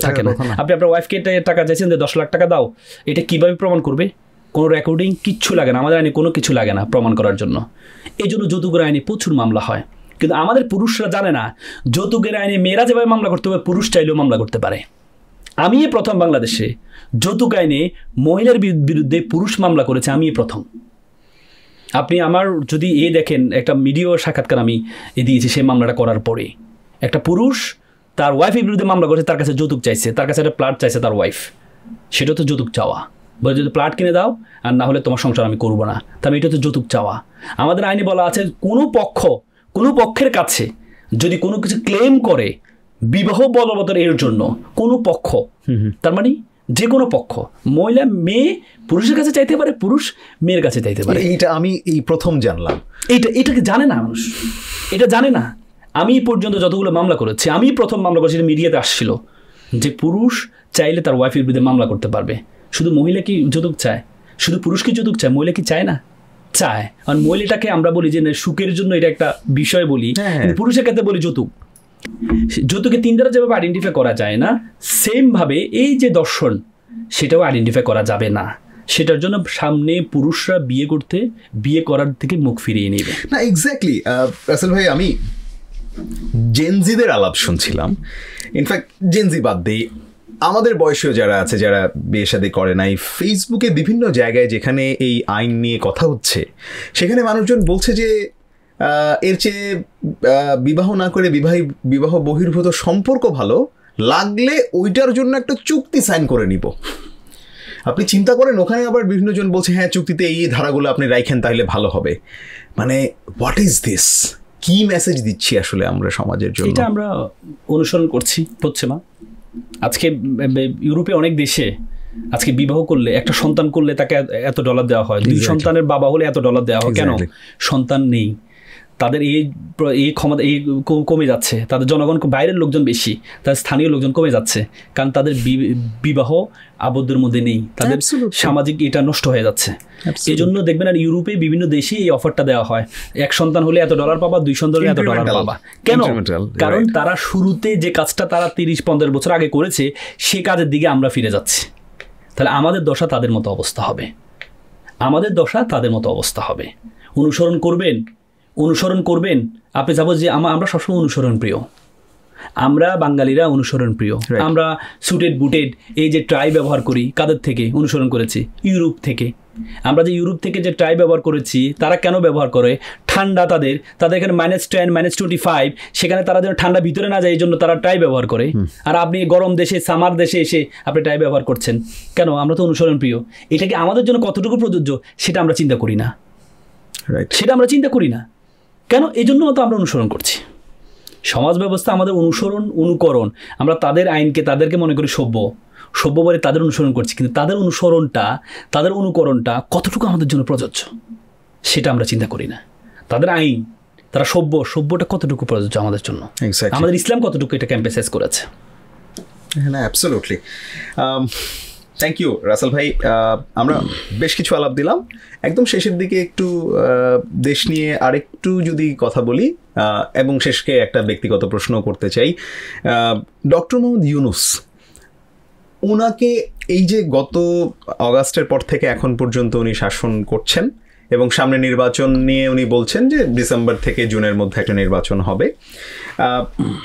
থাকে না। আপনি আপনার ওয়াইফকে টাকা চাইছেন যে 10 লাখ টাকা দাও, এটা কিভাবে প্রমাণ করবে? কোনো রেকর্ডিং কিচ্ছু লাগে না, আমাদের আইনে কোনো কিছু লাগে না প্রমাণ করার জন্য। এই জন্য যৌতুকের আইনে প্রচুর মামলা হয়। কিন্তু আমাদের পুরুষরা জানে না যৌতুকের আইনে মেয়েরা যেভাবে মামলা করতে পারে পুরুষ চাইলেও মামলা করতে পারে। আমি প্রথম বাংলাদেশে যৌতুক আইনে মহিলার বিরুদ্ধে পুরুষ মামলা করেছে, আমি প্রথম। আপনি আমার যদি দেখেন একটা মিডিয়া সাক্ষাৎকার আমি দিয়েছি সেই মামলাটা করার পরে, একটা পুরুষ তার ওয়াইফের বিরুদ্ধে মামলা করেছে, তার কাছে যৌতুক চাইছে, তার কাছে একটা প্লট চাইছে তার ওয়াইফ, সেটা তো যৌতুক চাওয়া। বলে যদি প্লট কিনে দাও আর না হলে তোমার সংসার আমি করবো না, তাহলে এটা তো যৌতুক চাওয়া। আমাদের আইনে বলা আছে কোনো পক্ষের কাছে যদি কোনো কিছু ক্লেম করে বিবাহ বলবৎ এর জন্য কোনো পক্ষ, তার মানে যে কোনো পক্ষ, মহিলা মেয়ে পুরুষের কাছে চাইতে পারে, পুরুষ মেয়ের কাছে চাইতে পারে। এইটা আমি এই প্রথম জানলাম। এটাকে জানে না মানুষ, এটা জানে না। আমি পর্যন্ত যতগুলো মামলা করেছি, আমি প্রথম মামলা করেছি, মিডিয়াতে আসছিল যে পুরুষ চাইলে তার ওয়াইফের বিরুদ্ধে মামলা করতে পারবে। শুধু মহিলা কি যৌতুক চায়? শুধু পুরুষ কি যৌতুক চায়? মহিলা কি চায় না? চায়। আর মহিলাটাকে আমরা বলি যে সুখের জন্য এটা একটা বিষয় বলি, পুরুষের ক্ষেত্রে বলি যৌতুক। যৌতুকে তিন দ্বারা যেভাবে আইডেন্টিফাই করা যায় না, সেম ভাবে এই যে দর্শন সেটাও আইডেন্টিফাই করা যাবে না। সেটার জন্য সামনে পুরুষরা বিয়ে করার থেকে মুখ ফিরিয়ে নেবে না। এক্স্যাক্টলি রাসেল ভাই, আমি জেনজিদের আলাপ শুনছিলাম। ইনফ্যাক্ট জেনজি বাদ দিই, আমাদের বয়সীয় যারা আছে, যারা বিয়ে শাদী করে নাই, ফেসবুকে বিভিন্ন জায়গায় যেখানে এই আইন নিয়ে কথা হচ্ছে, সেখানে মানুষজন বলছে যে এর চেয়ে বিবাহ না করে বিবাহ বহির্ভূত সম্পর্ক ভালো, লাগলে ওইটার জন্য একটা চুক্তি সাইন করে নিব। আপনি চিন্তা করেন, ওখানে আবার বিভিন্ন জন বলছে হ্যাঁ চুক্তিতে এই ধারাগুলো আপনি রাখেন তাহলে ভালো হবে। মানে হোয়াট ইজ দিস? কি মেসেজ দিচ্ছি আসলে আমরা সমাজের জন্য? এটা আমরা অনুসরণ করছি, হচ্ছে না। আজকে ইউরোপে অনেক দেশে আজকে বিবাহ করলে, একটা সন্তান করলে তাকে এত ডলার দেওয়া হয়, দুই সন্তানের বাবা হলে এত ডলার দেওয়া হয়। কেন? সন্তান নেই, তাদের এই ক্ষমতা কমে যাচ্ছে, তাদের জনগণ বাইরের লোকজন বেশি, তাদের স্থানীয় লোকজন কমে যাচ্ছে, কারণ তাদের বিবাহ আবদ্ধের মধ্যে নেই, তাদের সামাজিক এটা নষ্ট হয়ে যাচ্ছে। এই জন্য দেখবেন আর ইউরোপে বিভিন্ন দেশে এই অফারটা দেওয়া হয়, এক সন্তান হলে এত ডলার পাবা, দুই সন্তান হলে এত ডলার পাবা। কেন? কারণ তারা শুরুতে যে কাজটা তারা 30-50 বছর আগে করেছে, সে কাজের দিকে আমরা ফিরে যাচ্ছি। তাহলে আমাদের দশা তাদের মতো অবস্থা হবে, অনুসরণ করবেন। আপনি যাবো যে আমরা সবসময় অনুসরণ প্রিয়, আমরা বাঙালিরা অনুসরণ প্রিয়। আমরা সুটেড বুটেড এই যে ট্রাই ব্যবহার করি, কাদের থেকে অনুসরণ করেছি? ইউরোপ থেকে। আমরা যে ইউরোপ থেকে যে ট্রাই ব্যবহার করেছি, তারা কেন ব্যবহার করে? ঠান্ডা তাদের এখানে -10 -25, সেখানে তারা যেন ঠান্ডা ভিতরে না যায় এই জন্য তারা ট্রাই ব্যবহার করে। আর আপনি গরম দেশে, সামার দেশে এসে আপনি ট্রাই ব্যবহার করছেন কেন? আমরা তো অনুসরণ প্রিয়। এটা কি আমাদের জন্য কতটুকু প্রযোজ্য সেটা আমরা চিন্তা করি না, কেন? এই জন্য তো আমরা অনুসরণ করছি। সমাজ ব্যবস্থা আমাদের অনুকরণ। আমরা তাদের আইনকে, তাদেরকে মনে করি সভ্য বলে তাদের অনুসরণ করছি, কিন্তু তাদের অনুকরণটা কতটুকু আমাদের জন্য প্রযোজ্য সেটা আমরা চিন্তা করি না। তাদের আইন, তারা সভ্যটা কতটুকু প্রযোজ্য আমাদের জন্য, আমাদের ইসলাম কতটুকু এটাকে এমফাসাইজ করেছে। হ্যাঁ, অ্যাবসলিউটলি। থ্যাংক ইউ রাসেল ভাই। আমরা বেশ কিছু আলাপ দিলাম, একদম শেষের দিকে একটু দেশ নিয়ে আরেকটু যদি কথা বলি, এবং শেষকে একটা ব্যক্তিগত প্রশ্ন করতে চাই। ডক্টর মোহাম্মদ ইউনূস, ওনাকে এই যে গত অগাস্টের পর থেকে এখন পর্যন্ত উনি শাসন করছেন এবং সামনে নির্বাচন নিয়ে উনি বলছেন যে ডিসেম্বর থেকে জুনের মধ্যে একটা নির্বাচন হবে।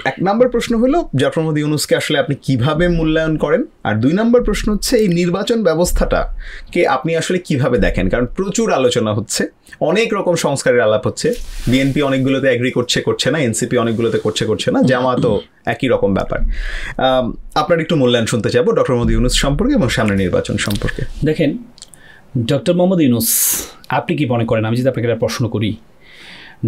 এক নম্বর প্রশ্ন হলো, ডক্টর মোহাম্মদ ইউনূসকে আসলে আপনি কিভাবে মূল্যায়ন করেন? আর 2 নম্বর প্রশ্ন হচ্ছে, এই নির্বাচন ব্যবস্থাটাকে আপনি আসলে কিভাবে দেখেন? কারণ প্রচুর আলোচনা হচ্ছে, অনেক রকম সংস্কারের আলাপ হচ্ছে, বিএনপি অনেকগুলোতে এগ্রি করছে না, এনসিপি অনেকগুলোতে করছে না, জামাতও একই রকম ব্যাপার। আপনার একটু মূল্যায়ন শুনতে চাইবো ডক্টর মোহাম্মদ ইউনূস সম্পর্কে এবং সামনে নির্বাচন সম্পর্কে। দেখেন, ডক্টর মোহাম্মদ ইউনূস আপনি কি মনে করেন? আমি যদি আপনাকে একটা প্রশ্ন করি,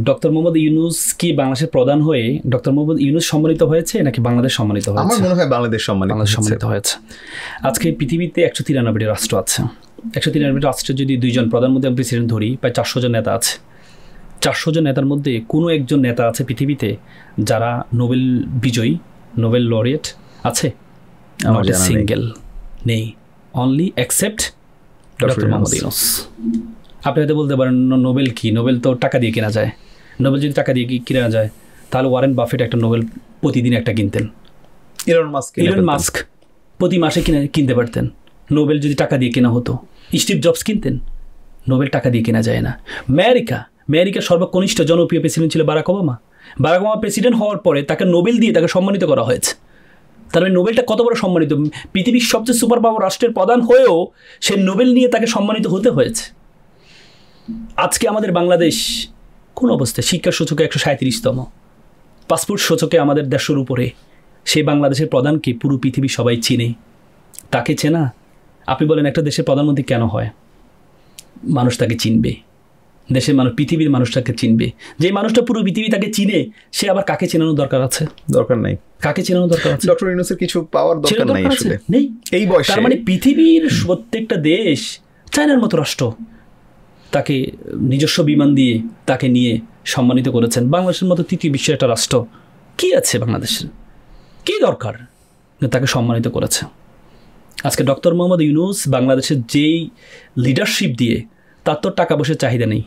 ডক্টর মোহাম্মদ ইউনূস কি বাংলাদেশের প্রধান হয়ে ডক্টর মোহাম্মদ ইউনূস সম্মানিত হয়েছে নাকি বাংলাদেশ সম্মানিত হয়েছে? আমার মনে হয় বাংলাদেশ সম্মানিত হয়েছে। আজকে পৃথিবীতে 193টি রাষ্ট্র আছে। 193টি রাষ্ট্রের যদি 2 জন প্রধানমন্ত্রী এবং প্রেসিডেন্ট ধরি, প্রায় 400 জন নেতা আছে। 400 জন নেতার মধ্যে কোনো একজন নেতা আছে পৃথিবীতে যারা নোবেল বিজয়ী, নোবেল লরিয়েট আছে? সিঙ্গেল নেই, only except doctor Mohammad Yunus. আপনি হয়তো বলতে পারেন নোবেল কি? নোবেল তো টাকা দিয়ে কেনা যায়। নোবেল যদি টাকা দিয়ে কেনা যায়, তাহলে ওয়ারেন বাফেট একটা নোবেল প্রতিদিন একটা কিনতেন। ইলন মাস্ক প্রতি মাসে কিনতে পারতেন নোবেল যদি টাকা দিয়ে কেনা হতো। স্টিভ জবস কিনতেন, নোবেল টাকা দিয়ে কেনা যায় না। আমেরিকার সর্বকনিষ্ঠ জনপ্রিয় প্রেসিডেন্ট ছিল Barack Obama. Barack Obama president হওয়ার পরে তাকে নোবেল দিয়ে তাকে সম্মানিত করা হয়েছে। তার মানে নোবেলটা কত বড় সম্মানিত, পৃথিবীর সবচেয়ে সুপার পাওয়ার রাষ্ট্রের প্রধান হয়েও সে নোবেল নিয়ে তাকে সম্মানিত হতে হয়েছে। আজকে আমাদের বাংলাদেশ কোন অবস্থায়? শিক্ষার সূচকে 137তম, পাসপোর্ট সূচকে আমাদের 150-র উপরে। সেই বাংলাদেশের প্রধানকে পুরো পৃথিবী সবাই চিনে, তাকে চেনা। আপনি বলেন একটা দেশের প্রধানমন্ত্রী কেন হয়? মানুষ তাকে চিনবে, দেশের মানুষ, পৃথিবীর মানুষ তাকে চিনবে। যে মানুষটা পুরো পৃথিবী তাকে চিনে, সে আবার কাকে চেনানোর দরকার আছে? দরকার নাই। কাকে চেনানোর দরকার আছে? ডক্টর ইউনূসের কিছু পাওয়ার দরকার নাই আসলে, নেই এই বয়সে। তার মানে পৃথিবীর প্রত্যেকটা দেশ, চায়নার মতো রাষ্ট্র তাকে নিজস্ব বিমান দিয়ে তাকে নিয়ে সম্মানিত করেছেন। বাংলাদেশের মতো তৃতীয় বিশ্বের একটা রাষ্ট্র, কি আছে বাংলাদেশের, কি দরকার? তাকে সম্মানিত করেছে। আজকে ডক্টর মোহাম্মদ ইউনূস বাংলাদেশের যেই লিডারশিপ দিয়ে, তার তো টাকা পয়সার চাহিদা নেই।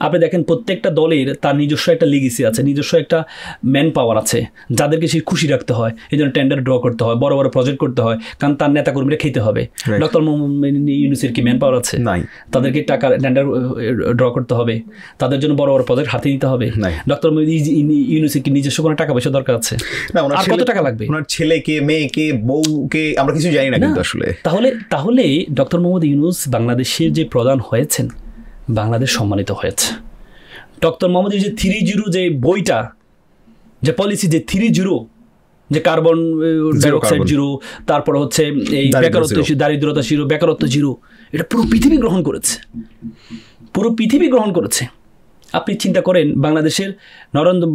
আপনি দেখেন প্রত্যেকটা দলের তার নিজস্ব একটা লিগেসি আছে, নিজস্ব একটা ম্যান পাওয়ার আছে, যাদেরকে সে খুশি রাখতে হয়। এই জন্য টেন্ডার ড্র করতে হয়, বড় বড় প্রজেক্ট করতে হয়, কারণ তার নেতাকর্মীরা খেতে হবে। ডক্টর মোহাম্মদ ইউনূসের কি ম্যান পাওয়ার আছে? নাই। তাদেরকে টাকা টেন্ডার ড্র করতে হবে, তাদের জন্য বড় বড় প্রজেক্ট হাতে নিতে হবে। ডক্টর ইউনূসের কি নিজস্ব কোনো টাকা পয়সা দরকার আছে? আর কত টাকা লাগবে? ওনার ছেলেকে, মেয়েকে, বউকে আমরা কিছু জানি না কিন্তু আসলে। তাহলে ডক্টর মোহাম্মদ ইউনূস বাংলাদেশের যে প্রধান হয়েছেন, বাংলাদেশ সম্মানিত হয়েছে। ডক্টর মোহাম্মদ যে 3-0 যে বইটা, যে পলিসি, যে 3-0, যে কার্বন ডাইঅক্সাইড 0, তারপর হচ্ছে এই বেকারত্ব, দারিদ্রতা 0, বেকারত্ব 0, এটা পুরো পৃথিবী গ্রহণ করেছে, পুরো পৃথিবী গ্রহণ করেছে। আপনি চিন্তা করেন, বাংলাদেশের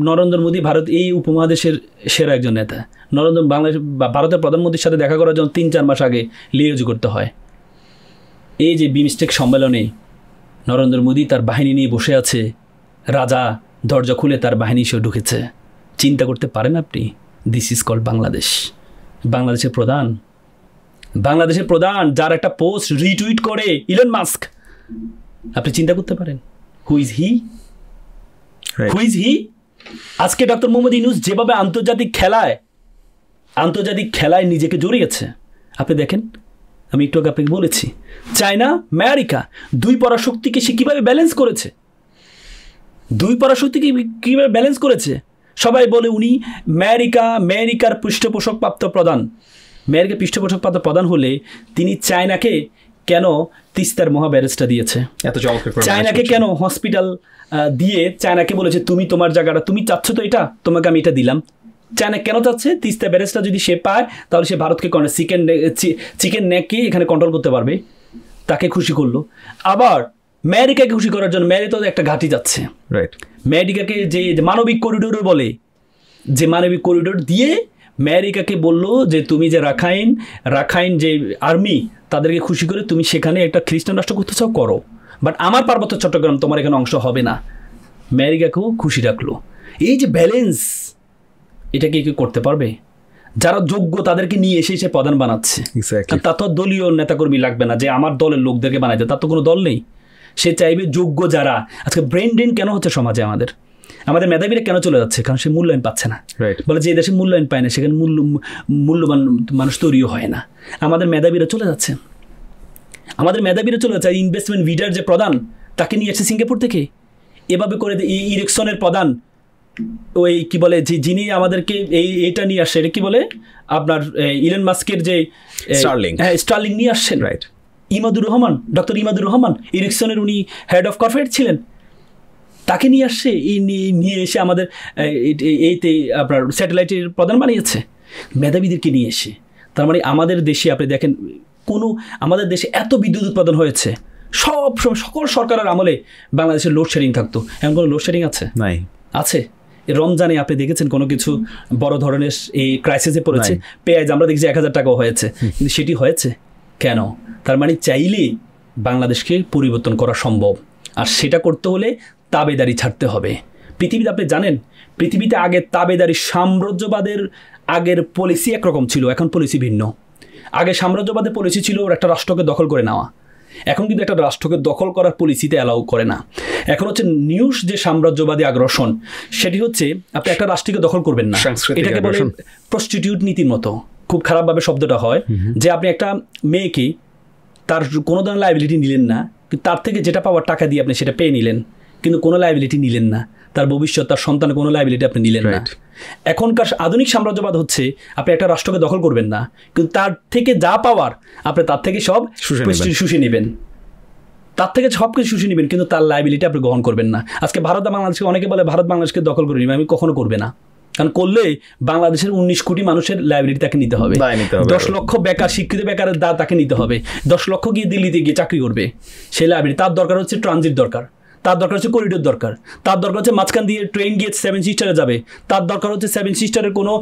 নরেন্দ্র মোদী ভারত এই উপমহাদেশের সেরা একজন নেতা। ভারতের প্রধানমন্ত্রীর সাথে দেখা করার জন্য 3-4 মাস আগে লিয়াজু করতে হয়। এই যে বিমস্টেক সম্মেলনে নরেন্দ্র মোদী তার বাহিনী নিয়ে বসে আছে, রাজা দরজা খুলে তার বাহিনী এসে ঢুকেছে। চিন্তা করতে পারেন আপনি? This is called Bangladesh. বাংলাদেশের প্রধান যার একটা পোস্ট রিটুইট করে ইলন মাস্ক, আপনি চিন্তা করতে পারেন হু ইজ হি? আজকে ডক্টর মোহাম্মদ ইউনূস যেভাবে আন্তর্জাতিক খেলায় নিজেকে জড়িয়েছে, আপনি দেখেন, আমি একটু আগে আপনাকে বলেছি, চায়না, আমেরিকা, দুই পরাশক্তিকে সে কীভাবে ব্যালেন্স করেছে। সবাই বলে উনি আমেরিকার পৃষ্ঠপোষকপ্রাপ্ত প্রধান। আমেরিকার পৃষ্ঠপোষকপ্রাপ্ত প্রধান হলে তিনি চায়নাকে কেন তিস্তার মহা ব্যারেজটা দিয়েছে? চায়নাকে কেন হসপিটাল দিয়ে চায়নাকে বলেছে তুমি তোমার জায়গাটা, তুমি চাচ্ছ তো এটা, তোমাকে আমি এটা দিলাম। চায়না কেন চাচ্ছে? তিস্তা ব্যারেজটা যদি সে পায় তাহলে সে ভারতকে চিকেন নেককে এখানে কন্ট্রোল করতে পারবে। তাকে খুশি করলো। আবার আমেরিকাকে খুশি করার জন্য তো একটা ঘাঁটি যাচ্ছে, আমেরিকাকে যে মানবিক করিডোর বলে, যে মানবিক করিডোর দিয়ে আমেরিকাকে বললো যে তুমি যে রাখাইন যে আর্মি, তাদেরকে খুশি করে তুমি সেখানে একটা খ্রিস্টান রাষ্ট্র করতে চাও, করো, বাট আমার পার্বত্য চট্টগ্রাম তোমার এখানে অংশ হবে না। আমেরিকাকেও খুশি রাখলো। এই যে ব্যালেন্স, এটা কি করতে পারবে? যারা যোগ্য তাদেরকে নিয়ে এসে প্রধান বানাচ্ছে। তার তো দলীয় নেতাকর্মী লাগবে না যে আমার দলের লোকদেরকে বানাইতে, তার তো কোনো দল নেই। সে চাইবে যোগ্য যারা। আজকে ব্রেন ড্রেন কেন হচ্ছে সমাজে? আমাদের মেধাবীরা কেন চলে যাচ্ছে? কারণ সে মূল্যায়ন পাচ্ছে না। বলে যে দেশে মূল্যায়ন পায় না, সেখানে মূল্যবান মানুষ তৈরিও হয় না। আমাদের মেধাবীরা চলে যাচ্ছে। ইনভেস্টমেন্ট ভিডার যে প্রধান, তাকে নিয়ে আসছে সিঙ্গাপুর থেকে। এভাবে করে ইরেকশনের প্রধান, ওই কি বলে, যে যিনি আমাদেরকে এইটা নিয়ে আসছে, এটা কি বলে আপনার ইলন মাস্কের যে স্টারলিং নিয়ে আসছেন, ডক্টর ইমাদুর রহমান, ইরেকশনের উনি হেড অফ কর্পোরেট ছিলেন, তাকে নিয়ে আসছে। নিয়ে এসে আমাদের এইতে আপনার স্যাটেলাইটের প্রধান বানিয়েছে, মেধাবীদেরকে নিয়ে এসে। তার মানে আমাদের দেশে আপনি দেখেন, আমাদের দেশে এত বিদ্যুৎ উৎপাদন হয়েছে, সকল সরকারের আমলে বাংলাদেশের লোডশেডিং থাকতো। এমন কোনো লোডশেডিং আছে? নাই। আছে। রমজানে আপনি দেখেছেন কোনো কিছু বড় ধরনের এই ক্রাইসিসে পড়েছে? পেঁয়াজ আমরা দেখছি 1000 টাকাও হয়েছে, কিন্তু সেটি হয়েছে কেন? তার মানে চাইলে বাংলাদেশকে পরিবর্তন করা সম্ভব। আর সেটা করতে হলে তাবেদারি ছাড়তে হবে। পৃথিবীতে আপনি জানেন, পৃথিবীতে আগে তাবেদারি, সাম্রাজ্যবাদের আগের পলিসি একরকম ছিল, এখন পলিসি ভিন্ন। আগে সাম্রাজ্যবাদের পলিসি ছিল একটা রাষ্ট্রকে দখল করে নেওয়া, এখন কিন্তু একটা রাষ্ট্রকে দখল করার পলিসিতে অ্যালাউ করে না। এখন হচ্ছে নিউজ যে সাম্রাজ্যবাদী আগ্রাসন, সেটি হচ্ছে আপনি একটা রাষ্ট্রকে দখল করবেন না, এটাকে বলে প্রস্টিটিউট নীতির মতো। খুব খারাপভাবে শব্দটা হয় যে আপনি একটা মেয়েকে তার কোনো ধরনের লাইবিলিটি নিলেন না, কিন্তু তার থেকে যেটা পাওয়ার টাকা দিয়ে আপনি সেটা পেয়ে নিলেন, কিন্তু কোনো লাইবিলিটি নিলেন না, তার ভবিষ্যৎ, তার সন্তানের কোনো লাইবিলিটি আপনি নিলেন না। এখনকার আধুনিক সাম্রাজ্যবাদ হচ্ছে আপনি একটা রাষ্ট্রকে দখল করবেন না, কিন্তু তার থেকে যা পাওয়ার আপনি তার থেকে সব শুষে নেবেন, তার থেকে সব কিছু শুষে নেবেন, কিন্তু তার লাইবিলিটি আপনি গ্রহণ করবেন না। আজকে ভারত বাংলাদেশকে অনেকে বলে ভারত বাংলাদেশকে দখল করে নেবে, আমি কখনো করবে না, কারণ করলে বাংলাদেশের 19 কোটি মানুষের লাইবিলিটি তাকে নিতে হবে, 10 লক্ষ বেকার শিক্ষিত বেকারের দা তাকে নিতে হবে, 10 লক্ষ গিয়ে দিল্লিতে গিয়ে চাকরি করবে, সেই লাইবিলিটি তার দরকার হচ্ছে ট্রানজিট দরকার, তার দরকার হচ্ছে করিডোর দরকার, তার দরকার হচ্ছে মাঝখান দিয়ে ট্রেন গিয়ে 7 সিস্টারে যাবে, তার দরকার হচ্ছে 7 সিস্টারের কোনো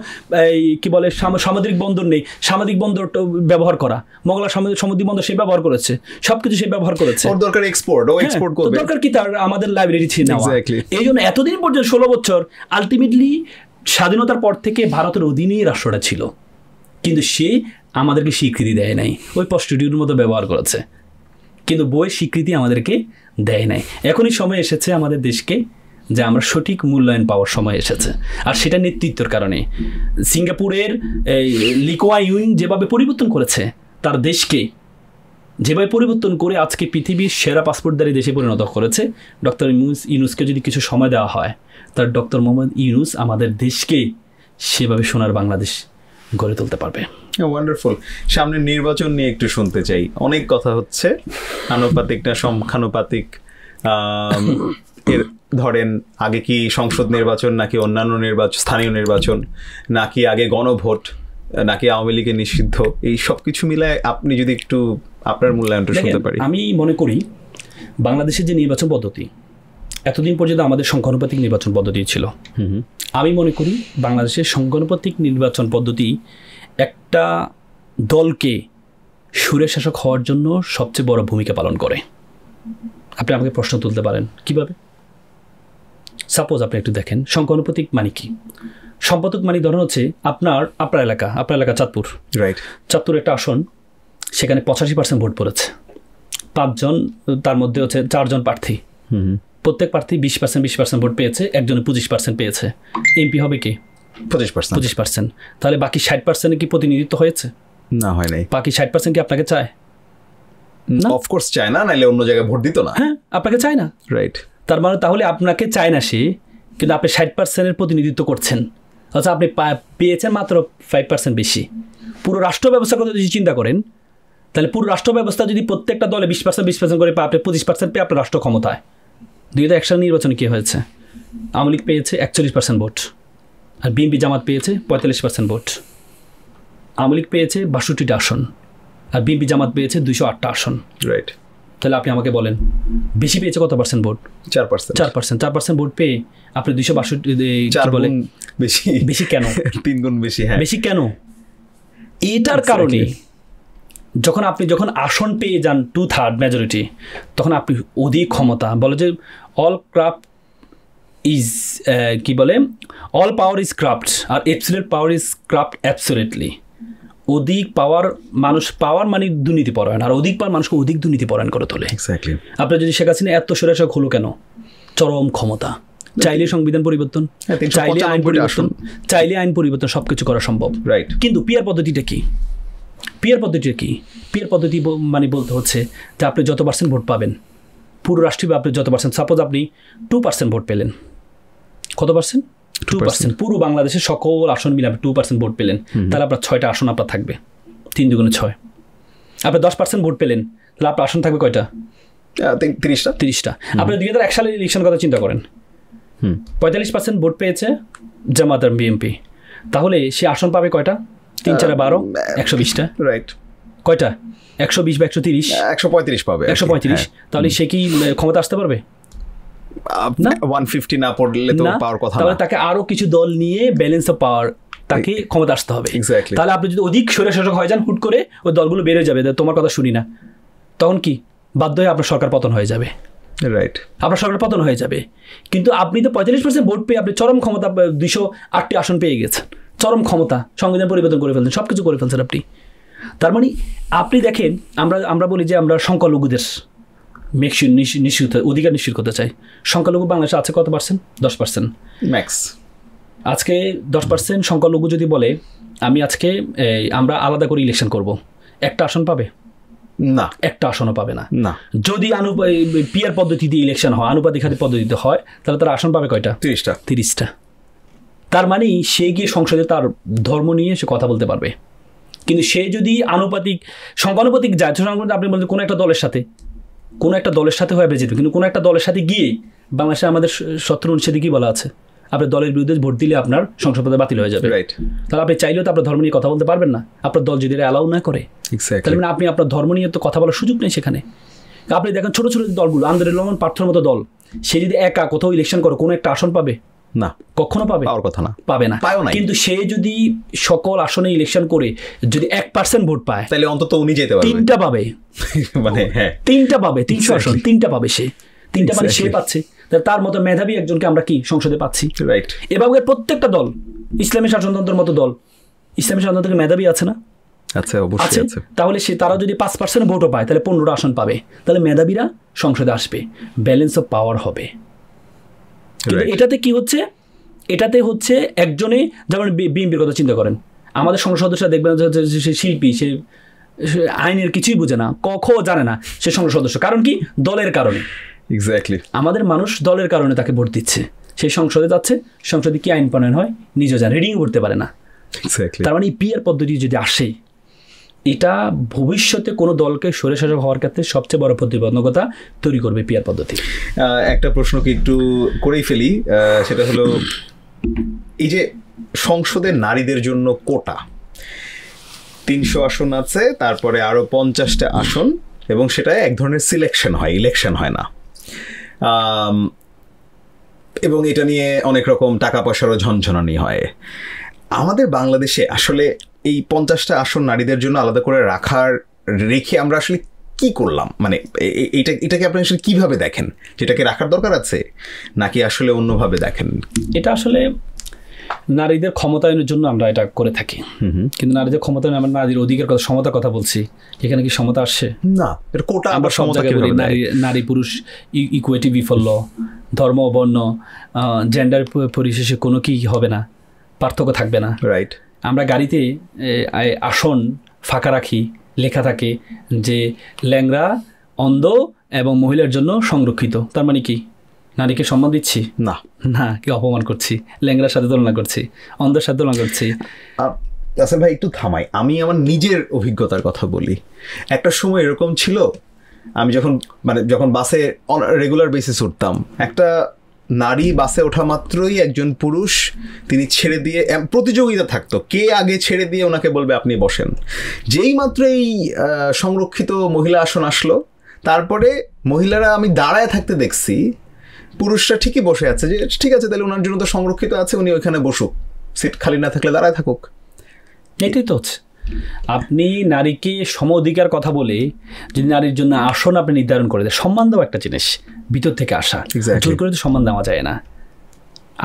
কি বলে সামুদ্রিক বন্দর নেই, সামুদ্রিক বন্দর ব্যবহার করা, মোগলা সামুদ্রিক বন্দর সে ব্যবহার করেছে, সবকিছু সে ব্যবহার করেছে, ওর দরকার এক্সপোর্ট, ও এক্সপোর্ট করবে, দরকার কি তার আমাদের লাইব্রেরি ছিল না। এই জন্য এতদিন পর্যন্ত 16 বছর আলটিমেটলি স্বাধীনতার পর থেকে ভারতের অধীনেই রাষ্ট্রটা ছিল, কিন্তু সে আমাদেরকে স্বীকৃতি দেয় নাই, ওই প্রস্টিটিউটের মতো ব্যবহার করেছে, কিন্তু বইয়ের স্বীকৃতি আমাদেরকে দেয় নাই। এখনই সময় এসেছে আমাদের দেশকে যে আমরা সঠিক মূল্যায়ন পাওয়ার সময় এসেছে, আর সেটা নেতৃত্বের কারণে। সিঙ্গাপুরের লি কুয়ান ইউ যেভাবে পরিবর্তন করেছে তার দেশকে, যেভাবে পরিবর্তন করে আজকে পৃথিবীর সেরা পাসপোর্টধারী দেশে পরিণত করেছে, ডক্টর ইউনূসকে যদি কিছু সময় দেওয়া হয়, তার ডক্টর মোহাম্মদ ইউনূস আমাদের দেশকে সেভাবে সোনার বাংলাদেশ গড়ে তুলতে পারবে। ওয়ান্ডারফুল। সামনে নির্বাচন নিয়ে একটু শুনতে চাই, অনেক কথা হচ্ছে, আনুপাতিক না সংখ্যানুপাতিক, এর ধরেন আগে কি সংসদ নির্বাচন নাকি অন্যান্য নির্বাচন, স্থানীয় নির্বাচন নাকি আগে গণভোট নাকি আওয়ামী লীগের নিষিদ্ধ, এই সব কিছু মিলায় আপনি যদি একটু আপনার মূল্যায়নটা শুনতে পারি। আমি মনে করি বাংলাদেশের যে নির্বাচন পদ্ধতি, এতদিন পর্যন্ত আমাদের সংখ্যানুপাতিক নির্বাচন পদ্ধতি ছিল, আমি মনে করি বাংলাদেশের সংখ্যানুপাতিক নির্বাচন পদ্ধতি একটা দলকে সুরে শাসক হওয়ার জন্য সবচেয়ে বড় ভূমিকা পালন করে। আপনি আমাকে প্রশ্ন তুলতে পারেন কিভাবে? সাপোজ আপনি একটু দেখেন সংখ্যানুপাতিক মানে কি। সম্পাদক মানে ধরুন হচ্ছে আপনার এলাকা চাঁদপুর, রাইট, চাঁদপুর একটা আসন, সেখানে 85% ভোট পড়েছে, 5 জন, তার মধ্যে হচ্ছে 4 জন প্রার্থী, প্রত্যেক প্রার্থী 20% ভোট পেয়েছে, একজনে 25% পেয়েছে, এমপি হবে কি 25%, তাহলে বাকি 60% কি প্রতিনিধিত্ব হয়েছে? না, হয় নাই। বাকি 60% কি আপনাকে চায়? না, অফকোর্স চায় না, নাইলে অন্য জায়গায় ভোট দিত না। হ্যাঁ, আপনাকে চায় না, রাইট। তার মানে তাহলে আপনাকে চায় না সে, কিন্তু আপনি 60%-এর প্রতিনিধিত্ব করছেন, অর্থাৎ আপনি পেয়েছেন মাত্র 5% বেশি। পুরো রাষ্ট্র ব্যবস্থার কথা যদি চিন্তা করেন, তাহলে পুরো রাষ্ট্র ব্যবস্থা যদি প্রত্যেকটা দলে 20% করে পায়, আপনি 25% পেয়ে আপনার রাষ্ট্র ক্ষমতায়। 2001 সালের নির্বাচনে কী হয়েছে? আওয়ামী লীগ পেয়েছে 41% ভোট, আর বিএনপি জামাত পেয়েছে 45% ভোট। আওয়ামী লীগ পেয়েছে 62টা আসন, আর বিএনপি জামাত পেয়েছে 208টা আসন, রাইট। তাহলে আপনি আমাকে বলেন বেশি পেয়েছে কত পার্সেন্ট ভোট? 4% ভোট পেয়ে আপনি 262 বলে বেশি কেন? 3 গুণ বেশি। হ্যাঁ, বেশি কেন? এটার কারণে যখন আসন পেয়ে যান 2/3 মেজরিটি, তখন আপনি অধিক ক্ষমতা, বলে যে অল ক্রাফট ইজ কি বলে, অল পাওয়ার ইজ ক্রাফট, আর absolute power is corrupt absolutely. অধিক পাওয়ার মানে দুর্নীতিপরায়ণ, আর অধিক পাওয়ার মানুষকে অধিক দুর্নীতিপরায়ণ করে তোলে। আপনার যদি শেখ হাসিনা এত সরাসরি হলো কেন? চরম ক্ষমতা, চাইলে সংবিধান পরিবর্তন, চাইলে আইন পরিবর্তন, সবকিছু করা সম্ভব, রাইট। কিন্তু পিয়ার পদ্ধতিটা কি? পিয়ার পদ্ধতি মানে বলতে হচ্ছে যে আপনি যত % ভোট পাবেন পুরো রাষ্ট্রীয়, আপনি যত %, সাপোজ আপনি 2% ভোট পেলেন, কত %? 2%। পুরো বাংলাদেশের সকল আসন মিলে আপনি 2% ভোট পেলেন, তাহলে আপনার 6টা আসন আপনার থাকবে, 3 × 6। আপনি 10% ভোট পেলেন, তাহলে আপনার আসন থাকবে কয়টা? 30টা। আপনি 2001 সালের ইলেকশন কথা চিন্তা করেন, 45% ভোট পেয়েছে জামাত আর বিএনপি, তাহলে সে আসন পাবে কয়টা? 3 × 4 = 12, 120টা, রাইট। কয়টা? 120 বা 130? 135 পাবে। 135। তাহলে সে কি ক্ষমতা আসতে পারবে? না, 150 না পড়লে তো পাওয়ার কথা না। তাহলে তাকে আরো কিছু দল নিয়ে ব্যালেন্স অফ পাওয়ার, তাকে ক্ষমতা আসতে হবে। তাহলে আপনি যদি অধিক স্বৈরশাসক হয়ে যান, হুট করে ওই দলগুলো বেড়ে যাবে, তোমার কথা শুনি না, তখন কি বাধ্য হয়ে আপনার সরকার পতন হয়ে যাবে, রাইট। আপনার সরকার পতন হয়ে যাবে। কিন্তু আপনি তো 45% ভোট পেয়ে আপনি চরম ক্ষমতা, 208টি আসন পেয়ে গেছেন, চরম ক্ষমতা, সংবিধান পরিবর্তন করে ফেলছেন, সব কিছু করে ফেলছেন আপনি। তার মানে আপনি দেখেন, আমরা বলি যে আমরা সংখ্যালঘুদের নিশ্চিত অধিকার নিশ্চিত করতে চাই। সংখ্যালঘু বাংলাদেশে আছে কত %? 10% ম্যাক্স। আজকে 10% সংখ্যালঘু যদি বলে আমরা আলাদা করে ইলেকশন করব, একটা আসন পাবে? না, একটা আসনও পাবে না। না, যদি পিয়ার পদ্ধতিতে ইলেকশন হয়, আনুপাতিক হারে পদ্ধতিতে হয়, তাহলে তার আসন পাবে কয়টা? 30টা। তার মানে সে গিয়ে সংসদে তার ধর্ম নিয়ে সে কথা বলতে পারবে। কিন্তু সে যদি সংখ্যানুপাতিক যায়, আপনি বলছেন কোনো একটা দলের সাথে হয়ে যেত, কিন্তু কোনো একটা দলের সাথে গিয়ে বাংলাদেশে আমাদের 17 অনুচ্ছেদে কি বলা আছে? আপনার দলের বিরুদ্ধে ভোট দিলে আপনার সংসদ পদে বাতিল হয়ে যাবে। তাহলে আপনি চাইলেও তো আপনার ধর্ম নিয়ে কথা বলতে পারবেন না, আপনার দল যদি অ্যালাউ না করে। তাহলে মানে আপনি আপনার ধর্ম নিয়ে তো কথা বলার সুযোগ নেই সেখানে। আপনি দেখেন ছোট ছোট দলগুলো, আন্দোলন রহমান পার্থর মতো দল, সে যদি একা কোথাও ইলেকশন করে কোনো একটা আসন পাবে না, কখনো পাবে? পাওয়ার কথা না, পাবে না। কিন্তু সে যদি সকল আসনে ইলেকশন করে যদি 1% ভোট পায়, তাহলে অন্তত উনি যেতে পারবে, 3টা পাবে। মানে 3টা পাবে, 300 আসন 3টা পাবে সে, 3টা মানে সে পাচ্ছে। তার মতো মেধাবী একজনকে আমরা কি সংসদে পাচ্ছি? এভাবে প্রত্যেকটা দল, ইসলামী শাসনতন্ত্রের মতো দল, ইসলামী শাসনতন্ত্রের মেধাবী আছে না? আচ্ছা, অবশ্যই আছে। তাহলে তারা যদি 5% ভোটও পায়, তাহলে 15টা আসন পাবে, তাহলে মেধাবীরা সংসদে আসবে, ব্যালেন্স অফ পাওয়ার হবে। কিন্তু এটাতে কি হচ্ছে? এটাতে হচ্ছে একজনে, যেমন বিএনপির কথা চিন্তা করেন, আমাদের সংসদ সদস্য দেখবেন সে শিল্পী, সে আইনের কিছুই বুঝে না, জানে না, সে সংসদ সদস্য। কারণ কি? দলের কারণে। এক্স্যাক্টলি। আমাদের মানুষ দলের কারণে তাকে ভোট দিচ্ছে, সেই সংসদে যাচ্ছে, সংসদে কি আইন প্রণয়ন হয় নিজেও জানে, রিডিং করতে পারে না। তার মানে এই পিয়ার পদ্ধতি যদি আসে, এটা ভবিষ্যতে কোনো দলকে স্বৈরশাসক হওয়ার ক্ষেত্রে সবচেয়ে বড় প্রতিবন্ধকতা তৈরি করবে পিয়ার পদ্ধতি। একটা প্রশ্নকে একটু করেই ফেলি, সেটা হলো এই যে সংসদে নারীদের জন্য কোটা 300 আসন আছে, তারপরে আরো 50টা আসন, এবং সেটা এক ধরনের সিলেকশন হয়, ইলেকশন হয় না। এবং এটা নিয়ে অনেক রকম টাকা পয়সারও ঝনঝনানি হয়। আমাদের বাংলাদেশে আসলে এই 50টা আসন নারীদের জন্য আলাদা করে রেখে আমরা আসলে কি করলাম? মানে এটাকে আপনি আসলে কিভাবে দেখেন? যেটাকে রাখার দরকার আছে নাকি আসলে অন্যভাবে দেখেন? এটা আসলে নারীদের ক্ষমতায়নের জন্য আমরা এটা করে থাকি, কিন্তু নারীদের ক্ষমতায়ন, আমরা নারীর অধিকার কথা, সমতার কথা বলছি, এখানে কি সমতা আসছে? না, কোটা আমরা সব জায়গায় বলি নারী পুরুষ ইকুইটি বিফল্য, ধর্ম বর্ণ জেন্ডার পরিশেষে কোনো কি হবে না, পার্থক্য থাকবে না। রাইট। আমরা গাড়িতে আসন ফাঁকা রাখি, লেখা থাকে যে ল্যাংড়া, অন্ধ এবং মহিলার জন্য সংরক্ষিত। তার মানে কি নারীকে সম্মান দিচ্ছি? না, না, কি অপমান করছি, ল্যাংড়ার সাথে তুলনা করছি, অন্ধের সাথে তুলনা করছি। আসলে ভাই একটু থামাই, আমি আমার নিজের অভিজ্ঞতার কথা বলি। একটা সময় এরকম ছিল, আমি যখন বাসে রেগুলার বেসিস উঠতাম, একটা নারী বাসে ওঠা মাত্রই একজন পুরুষ তিনি ছেড়ে দিয়ে, প্রতিযোগিতা থাকতো কে আগে ছেড়ে দিয়ে ওনাকে বলবে আপনি বসেন। যেই মাত্র এই সংরক্ষিত মহিলা আসন আসলো, তারপরে মহিলারা আমি দাঁড়ায় থাকতে দেখছি, পুরুষরা ঠিকই বসে আছে, যে ঠিক আছে তাহলে ওনার জন্য তো সংরক্ষিত আছে, উনি ওইখানে বসুক, সিট খালি না থাকলে দাঁড়ায় থাকুক। এটাই তো হচ্ছে, আপনি নারীকে সম অধিকার কথা বলে যদি নারীর জন্য আসন আপনি নির্ধারণ করে দেন, সম্মান দেওয়া একটা জিনিস ভিতর থেকে আসা, জোর করে তো সম্মান দেওয়া যায় না।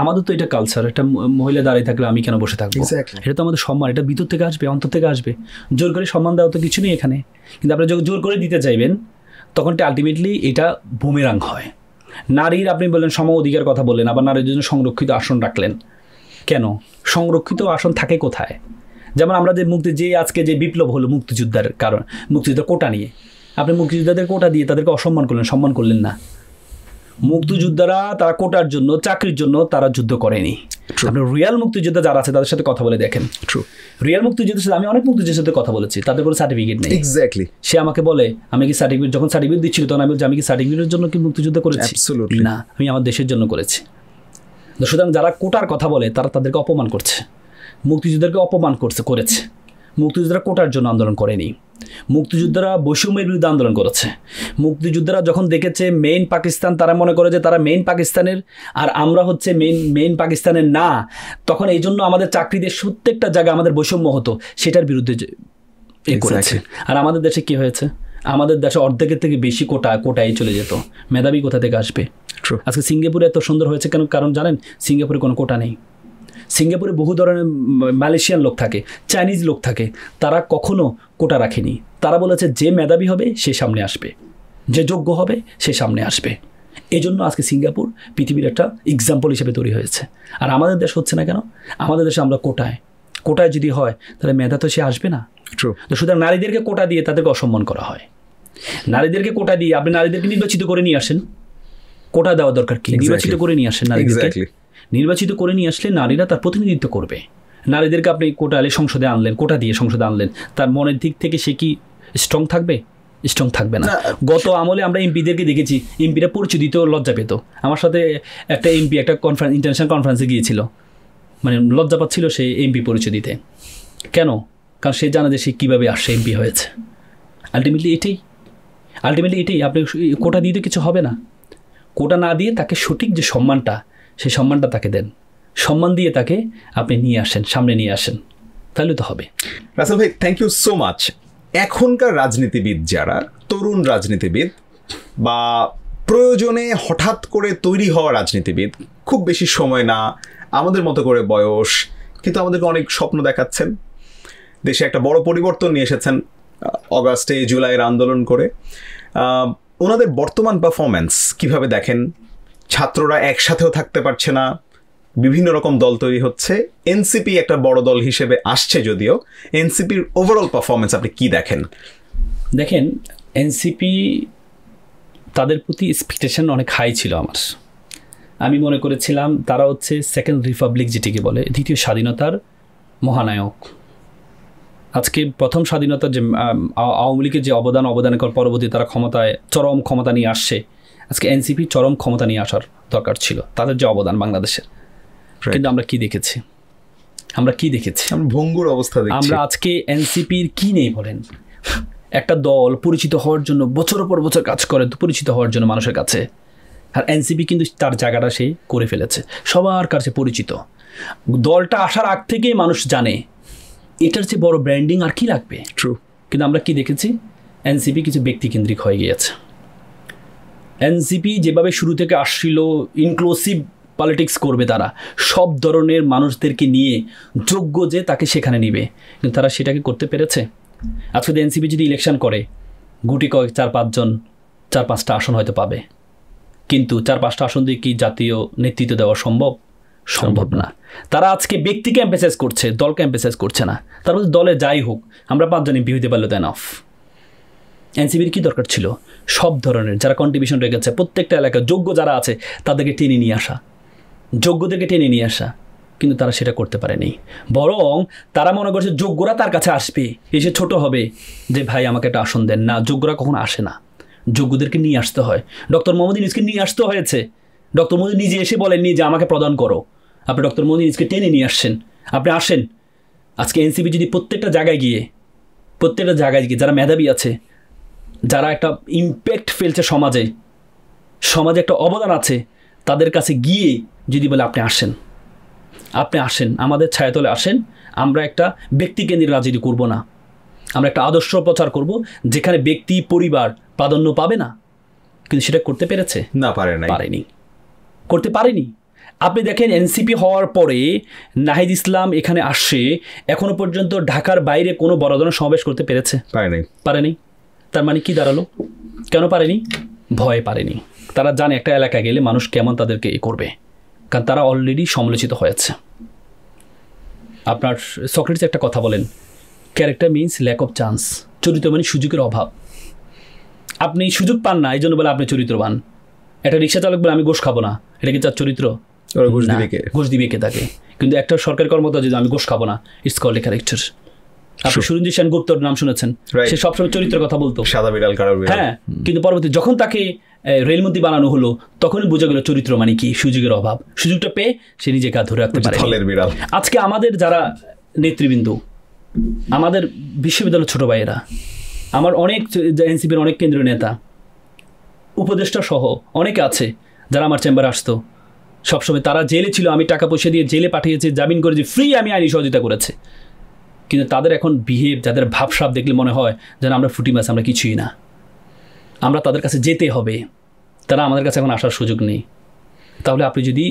আমাদের তো এটা কালচার, একটা মহিলা দাঁড়িয়ে থাকলে আমি কেন বসে থাকবো, এটা তো আমাদের সম্মান, এটা ভিতর থেকে আসবে, অন্তর থেকে আসবে। জোর করে সম্মান দেওয়া তো কিছু নেই এখানে, কিন্তু আপনি যখন জোর করে দিতে চাইবেন তখন আলটিমেটলি এটা বুমেরাং হয়। নারীর আপনি বললেন সম অধিকার কথা বললেন, আবার নারীর জন্য সংরক্ষিত আসন রাখলেন কেন? সংরক্ষিত আসন থাকে কোথায়? যেমন আমরা যে আজকে যে বিপ্লব হলো মুক্তিযোদ্ধার কারণ, মুক্তিযোদ্ধার কোটা নিয়ে, আপনি মুক্তিযোদ্ধাদের কোটা দিয়ে তাদেরকে অসম্মান করলেন, সম্মান করলেন না। মুক্তিযোদ্ধারা তারা কোটার জন্য, চাকরির জন্য তারা যুদ্ধ করেনি। আপনি রিয়াল মুক্তিযোদ্ধা যারা আছে তাদের সাথে কথা বলে দেখেন, রিয়াল মুক্তিযোদ্ধার সাথে আমি অনেক মুক্তিযোদ্ধার সাথে কথা বলেছি, তাদের কোনো সার্টিফিকেট নেই। এক্স্যাক্টলি। সে আমাকে বলে আমি কি সার্টিফিকেট, যখন সার্টিফিকেট দিচ্ছিল তখন আমি বলছি আমি কি সার্টিফিকেটের জন্য কি মুক্তিযুদ্ধ করেছি? না, আমি আমার দেশের জন্য করেছি। সুতরাং যারা কোটার কথা বলে তারা তাদেরকে অপমান করছে, মুক্তিযোদ্ধাকে অপমান করেছে। মুক্তিযোদ্ধারা কোটার জন্য আন্দোলন করেনি, মুক্তিযোদ্ধারা বৈষম্যের বিরুদ্ধে আন্দোলন করেছে। মুক্তিযোদ্ধারা যখন দেখেছে মেইন পাকিস্তান, তারা মনে করে যে তারা মেইন পাকিস্তানের আর আমরা হচ্ছে মেইন পাকিস্তানের না, তখন এই জন্য আমাদের চাকরিতে প্রত্যেকটা জায়গায় আমাদের বৈষম্য হতো, সেটার বিরুদ্ধে করেছে। আর আমাদের দেশে কি হয়েছে? আমাদের দেশে অর্ধেকের থেকে বেশি কোটায় চলে যেত। মেধাবী কোথা থেকে আসবে? আজকে সিঙ্গাপুরে এত সুন্দর হয়েছে কেন? কারণ জানেন সিঙ্গাপুরে কোনো কোটা নেই। সিঙ্গাপুরে বহু ধরনের মালয়েশিয়ান লোক থাকে, চাইনিজ লোক থাকে, তারা কখনো কোটা রাখেনি। তারা বলেছে যে মেধাবী হবে সে সামনে আসবে, যে যোগ্য হবে সে সামনে আসবে। এই জন্য আজকে সিঙ্গাপুর পৃথিবীর একটা এক্সাম্পল হিসেবে তৈরি হয়েছে। আর আমাদের দেশ হচ্ছে না কেন? আমাদের দেশে আমরা কোটায় যদি হয় তাহলে মেধা তো সে আসবে না। তো সুতরাং নারীদেরকে কোটা দিয়ে তাদেরকে অসম্মান করা হয়। নারীদেরকে কোটা দিয়ে আপনি নারীদেরকে নির্বাচিত করে নিয়ে আসেন, কোটা দেওয়া দরকার কি? নির্বাচিত করে নিয়ে আসেন নারীদেরকে, নির্বাচিত করে নিয়ে আসলে নারীরা তার প্রতিনিধিত্ব করবে। নারীদেরকে আপনি কোটা আলে সংসদে আনলেন, কোটা দিয়ে সংসদে আনলেন, তার মনের দিক থেকে সে কি স্ট্রং থাকবে? স্ট্রং থাকবে না। গত আমলে আমরা এমপিদেরকে দেখেছি, এমপিরা পরিচয় দিতেও লজ্জা পেত। আমার সাথে একটা এমপি একটা কনফারেন্স, ইন্টারন্যাশনাল কনফারেন্সে গিয়েছিল, মানে লজ্জা পাচ্ছিল সে এমপি পরিচয় দিতে। কেন? কারণ সে জানে যে সে কীভাবে আসছে এমপি হয়েছে। আলটিমেটলি এটাই। আপনি কোটা দিয়ে তো কিছু হবে না। কোটা না দিয়ে তাকে সঠিক যে সম্মানটা, সেই সম্মানটা তাকে দেন, সম্মান দিয়ে তাকে আপনি নিয়ে আসেন, সামনে নিয়ে আসেন, তাহলে তো হবে। রাসেল ভাই, থ্যাংক ইউ সো মাচ। এখনকার রাজনীতিবিদ যারা, তরুণ রাজনীতিবিদ বা প্রয়োজনে হঠাৎ করে তৈরি হওয়া রাজনীতিবিদ, খুব বেশি সময় না, আমাদের মতো করে বয়স, কিন্তু আমাদেরকে অনেক স্বপ্ন দেখাচ্ছেন, দেশে একটা বড় পরিবর্তন নিয়ে এসেছেন অগাস্টে জুলাইয়ের আন্দোলন করে, ওনাদের বর্তমান পারফরম্যান্স কিভাবে দেখেন? ছাত্ররা একসাথেও থাকতে পারছে না, বিভিন্ন রকম দল তৈরি হচ্ছে, এনসিপি একটা বড় দল হিসেবে আসছে, যদিও এনসিপির ওভারঅল পারফরমেন্স আপনি কি দেখেন? দেখেন, এনসিপি তাদের প্রতি এক্সপেকটেশন অনেক হাই ছিল আমার। আমি মনে করেছিলাম তারা হচ্ছে সেকেন্ড রিপাবলিক, যেটিকে বলে দ্বিতীয় স্বাধীনতার মহানায়ক। আজকে প্রথম স্বাধীনতার যে আওয়ামী লীগের যে অবদানের পরবর্তী তারা ক্ষমতায় চরম ক্ষমতা নিয়ে আসছে, আজকে এনসিপি চরম ক্ষমতা নিয়ে আসার দরকার ছিল, তাদের যে অবদান বাংলাদেশের। কিন্তু আমরা কি দেখেছি? ভঙ্গুর অবস্থা দেখছি। আমরা আজকে এনসিপির কি নেই বলেন? একটা দল পরিচিত হওয়ার জন্য বছরের পর বছর কাজ করে, পরিচিত হওয়ার জন্য মানুষের কাছে। আর এনসিপি কিন্তু তার জায়গাটা সে করে ফেলেছে, সবার কাছে পরিচিত। দলটা আসার আগ থেকেই মানুষ জানে এটার চেয়ে বড় ব্র্যান্ডিং আর কি লাগবে। ট্রু। কিন্তু আমরা কি দেখেছি? এনসিপি কিছু ব্যক্তিকেন্দ্রিক হয়ে গিয়েছে। এনসিপি যেভাবে শুরু থেকে আসছিল, ইনক্লুসিভ পলিটিক্স করবে, তারা সব ধরনের মানুষদেরকে নিয়ে যোগ্য যে তাকে সেখানে নিবে, কিন্তু তারা সেটাকে করতে পেরেছে? আজকে এনসিপি যদি ইলেকশন করে, গুটি কয়েক 4-5টা আসন হয়তো পাবে, কিন্তু 4-5টা আসন দিয়ে কি জাতীয় নেতৃত্ব দেওয়া সম্ভব না। তারা আজকে ব্যক্তিকে এমফাসাইজ করছে, দলকে এমফাসাইজ করছে না। তার মধ্যে দলে যাই হোক, আমরা 5 জন এমপি হইতে পারলে তো এনাফ। এনসিপির কী দরকার ছিল? সব ধরনের যারা কন্ট্রিবিউশন রেখেছে, প্রত্যেকটা এলাকায় যোগ্য যারা আছে তাদেরকে টেনে নিয়ে আসা, যোগ্যদেরকে টেনে নিয়ে আসা, কিন্তু তারা সেটা করতে পারেনি। বরং তারা মনে করছে যোগ্যরা তার কাছে আসবে, এসে ছোট হবে যে ভাই আমাকে একটা আসন দেন। না, যোগ্যরা কখনো আসে না, যোগ্যদেরকে নিয়ে আসতে হয়। ডক্টর মোহাম্মদ ইউনূসকে নিয়ে আসতে হয়েছে। ডক্টর মোহাম্মদ নিজে এসে বলেননি যে আমাকে প্রদান করো, আপনি ডক্টর মোহাম্মদ ইউনূসকে টেনে নিয়ে আসছেন। আপনি আসেন। আজকে এনসিপি যদি প্রত্যেকটা জায়গায় গিয়ে যারা মেধাবী আছে, যারা একটা ইম্প্যাক্ট ফেলছে সমাজে একটা অবদান আছে, তাদের কাছে গিয়ে যদি বলে আপনি আসেন আমাদের ছায়াতলে আসেন, আমরা একটা ব্যক্তিকেন্দ্রিক রাজনীতি করব না, আমরা একটা আদর্শ প্রচার করব যেখানে ব্যক্তি পরিবার প্রাধান্য পাবে না। কিন্তু সেটা করতে পেরেছে? না, করতে পারেনি। আপনি দেখেন এনসিপি হওয়ার পরে নাহিদ ইসলাম এখানে আসছে, এখনো পর্যন্ত ঢাকার বাইরে কোনো বড় ধরনের সমাবেশ করতে পেরেছে? পারেনি। তার মানে কি দাঁড়ালো? কেন পারেনি? ভয় পারেনি। তারা জানে একটা এলাকায় গেলে মানুষ কেমন তাদেরকে করবে, কারণ তারা অলরেডি সমালোচিত হয়েছে। আপনার সক্রেটিস একটা কথা বলেন, character means lack of chance. চরিত্র মানে সুযোগের অভাব। আপনি সুযোগ পান না, এই জন্য বলে আপনি চরিত্রবান। একটা রিক্সা চালক বলে আমি গোশ খাবো না, এটা কি তার চরিত্র? ঘুষ দিবে কে তাকে? কিন্তু একটা সরকারি কর্মকর্তা যদি আমি গোশ খাবো না, ইটস কল্ড এ ক্যারেক্টার। আপনি সুরঞ্জিত সেনগুপ্তর নাম শুনেছেন, সে সবসময় চরিত্রের কথা বলতো, সাদা বিড়াল কালো বিড়াল। হ্যাঁ, কিন্তু পরবর্তী যখন তাকে রেলমন্ত্রী বানানো হলো, তখনই বোঝা গেল চরিত্র মানে কি, সুযোগের অভাব। সুযোগটা পেয়ে সে নিজেকে ধরে রাখতে পারে। আজকে আমাদের যারা নেতৃবৃন্দ, আমাদের বিশ্ববিদ্যালয়ের ছোট ভাইয়েরা, আমার অনেক এনসিপির অনেক কেন্দ্রীয় নেতা, উপদেষ্টা সহ অনেকে আছে যারা আমার চেম্বারে আসতো সবসময়। তারা জেলে ছিল, আমি টাকা পয়সা দিয়ে জেলে পাঠিয়েছি, জামিন করেছি, ফ্রি আমি আইনি সহযোগিতা করেছে। কিন্তু তাদের এখন বিহেভ, যাদের ভাবসাব দেখলে মনে হয় যেন আমরা ফুটি মাছ, আমরা কিছুই না, আমরা তাদের কাছে যেতে হবে, তারা আমাদের কাছে এখন আসার সুযোগ নেই। তাহলে আপনি যদি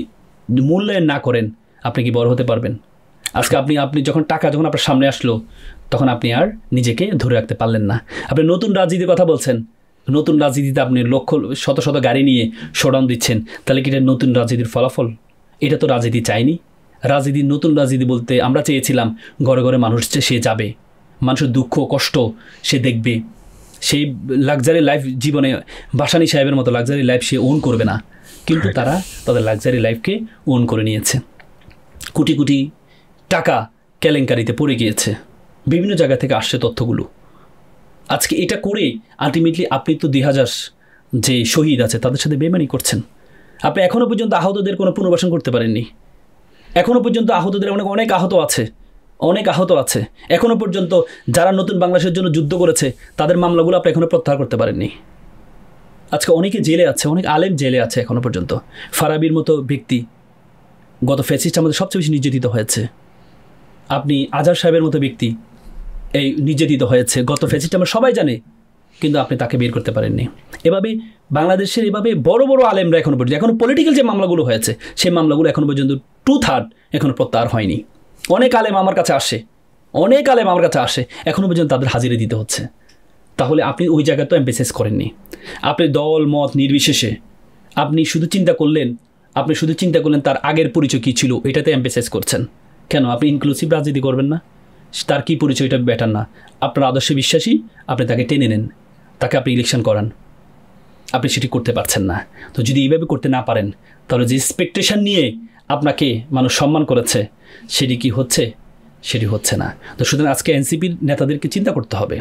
মূল্যায়ন না করেন, আপনি কি বড় হতে পারবেন? আজকে আপনি যখন আপনার সামনে আসলো, তখন আপনি আর নিজেকে ধরে রাখতে পারলেন না। আপনি নতুন রাজনীতির কথা বলছেন, নতুন রাজনীতিতে আপনি শত শত গাড়ি নিয়ে শোডাউন দিচ্ছেন, তাহলে কি এটা নতুন রাজনীতির ফলাফল? এটা তো রাজনীতি চাইনি। নতুন রাজনীতি বলতে আমরা চেয়েছিলাম ঘরে ঘরে মানুষ সে যাবে, মানুষের দুঃখ কষ্ট সে দেখবে, সেই লাক্সারি লাইফ জীবনে বাসানি সাহেবের মতো লাক্সারি লাইফ সে ওন করবে না, কিন্তু তারা তাদের লাক্সারি লাইফকে ওন করে নিয়েছে। কোটি কোটি টাকা কেলেঙ্কারিতে পড়ে গিয়েছে, বিভিন্ন জায়গা থেকে আসছে তথ্যগুলো। আজকে এটা করে আলটিমেটলি আপনি তো 2000 যে শহীদ আছে তাদের সাথে বেমানি করছেন। আপনি এখনও পর্যন্ত আহতদের কোনো পুনর্বাসন করতে পারেননি। এখনও পর্যন্ত আহতদের অনেক আহত আছে, অনেক আহত আছে। এখনও পর্যন্ত যারা নতুন বাংলাদেশের জন্য যুদ্ধ করেছে তাদের মামলাগুলো আপনি এখনও প্রত্যাহার করতে পারেননি। আজকে অনেকে জেলে আছে, অনেক আলেম জেলে আছে এখনও পর্যন্ত। ফারাবির মতো ব্যক্তি গত ফ্যাসিস্ট আমাদের সবচেয়ে বেশি নির্যাতিত হয়েছে। আপনি আজহার সাহেবের মতো ব্যক্তি এই নির্যাতিত হয়েছে, গত ফ্যাসিস্ট আমরা সবাই জানে, কিন্তু আপনি তাকে বের করতে পারেননি। এভাবে বাংলাদেশের এভাবে বড় বড় আলেমরা এখনও পর্যন্ত, এখনও পলিটিক্যাল যে মামলাগুলো হয়েছে সেই মামলাগুলো এখনও পর্যন্ত 2/3 এখনও প্রত্যাহার হয়নি। অনেক আলেম আমার কাছে আসে, অনেক আলেম আমার কাছে আসে, এখনও পর্যন্ত তাদের হাজিরা দিতে হচ্ছে। তাহলে আপনি ওই জায়গায় তো এমফেসাইজ করেননি। আপনি দল মত নির্বিশেষে আপনি শুধু চিন্তা করলেন তার আগের পরিচয় কী ছিল, এটাতে এমফেসাইজ করছেন। কেন আপনি ইনক্লুসিভ রাজনীতি করবেন না? তার কী পরিচয় এটা বেটার না? আপনার আদর্শে বিশ্বাসী, আপনি তাকে টেনে নেন, তাকে আপনি ইলেকশন করান। আপনি সেটি করতে পারছেন না। তো যদি এইভাবে করতে না পারেন তাহলে যে এক্সপেকটেশন নিয়ে আপনাকে মানুষ সম্মান করেছে সেটি কি হচ্ছে? সেটি হচ্ছে না। তো সুতরাং আজকে এনসিপির নেতাদেরকে চিন্তা করতে হবে।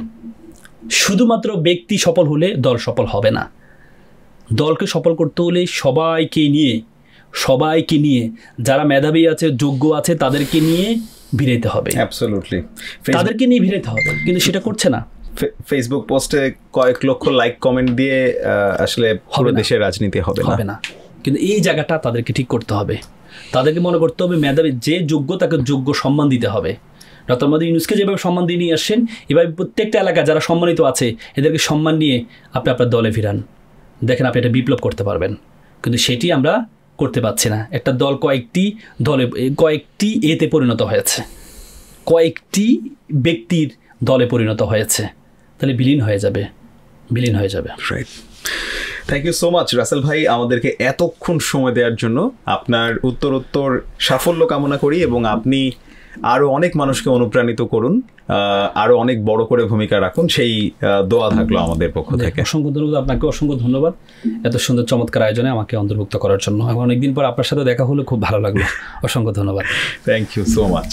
শুধুমাত্র ব্যক্তি সফল হলে দল সফল হবে না। দলকে সফল করতে হলে সবাইকে নিয়ে যারা মেধাবী আছে, যোগ্য আছে, তাদেরকে নিয়ে ভিড়াইতে হবে। অ্যাবসলিউটলি, তাদেরকে নিয়ে ভিড়াইতে হবে, কিন্তু সেটা করছে না। ফেসবুক পোস্টে কয়েক লক্ষ লাইক কমেন্ট দিয়ে আসলে পুরো দেশের রাজনীতি হবে না। কিন্তু এই জায়গাটা তাদেরকে ঠিক করতে হবে। তাদেরকে মনে করতে হবে মেধাবী যে যোগ্য তাকে যোগ্য সম্মান দিতে হবে। ডক্টর মোহাম্মদ ইউনূসকে যেভাবে সম্মান দিয়ে নিয়ে আসছেন, এভাবে প্রত্যেকটা এলাকা যারা সম্মানিত আছে এদেরকে সম্মান নিয়ে আপনি আপনার দলে ফিরান। দেখেন আপনি একটা বিপ্লব করতে পারবেন। কিন্তু সেটি আমরা করতে পারছি না। একটা দল কয়েকটি এতে পরিণত হয়েছে, কয়েকটি ব্যক্তির দলে পরিণত হয়েছে। তাহলে বিলীন হয়ে যাবে। Right. Thank you so much Rasel ভাই, আমাদেরকে এতক্ষণ সময় দেওয়ার জন্য। আপনার উত্তরোত্তর সাফল্য কামনা করি এবং আপনি আরও অনেক মানুষকে অনুপ্রাণিত করুন, আরও অনেক বড় করে ভূমিকা রাখুন, সেই দোয়া থাকলো আমাদের পক্ষ থেকে। অসংখ্য ধন্যবাদ আপনাকে, অসংখ্য ধন্যবাদ এত সুন্দর চমৎকার আয়োজনে আমাকে অন্তর্ভুক্ত করার জন্য। অনেকদিন পর আপনার সাথে দেখা হলো, খুব ভালো লাগলো। অসংখ্য ধন্যবাদ। Thank you so much.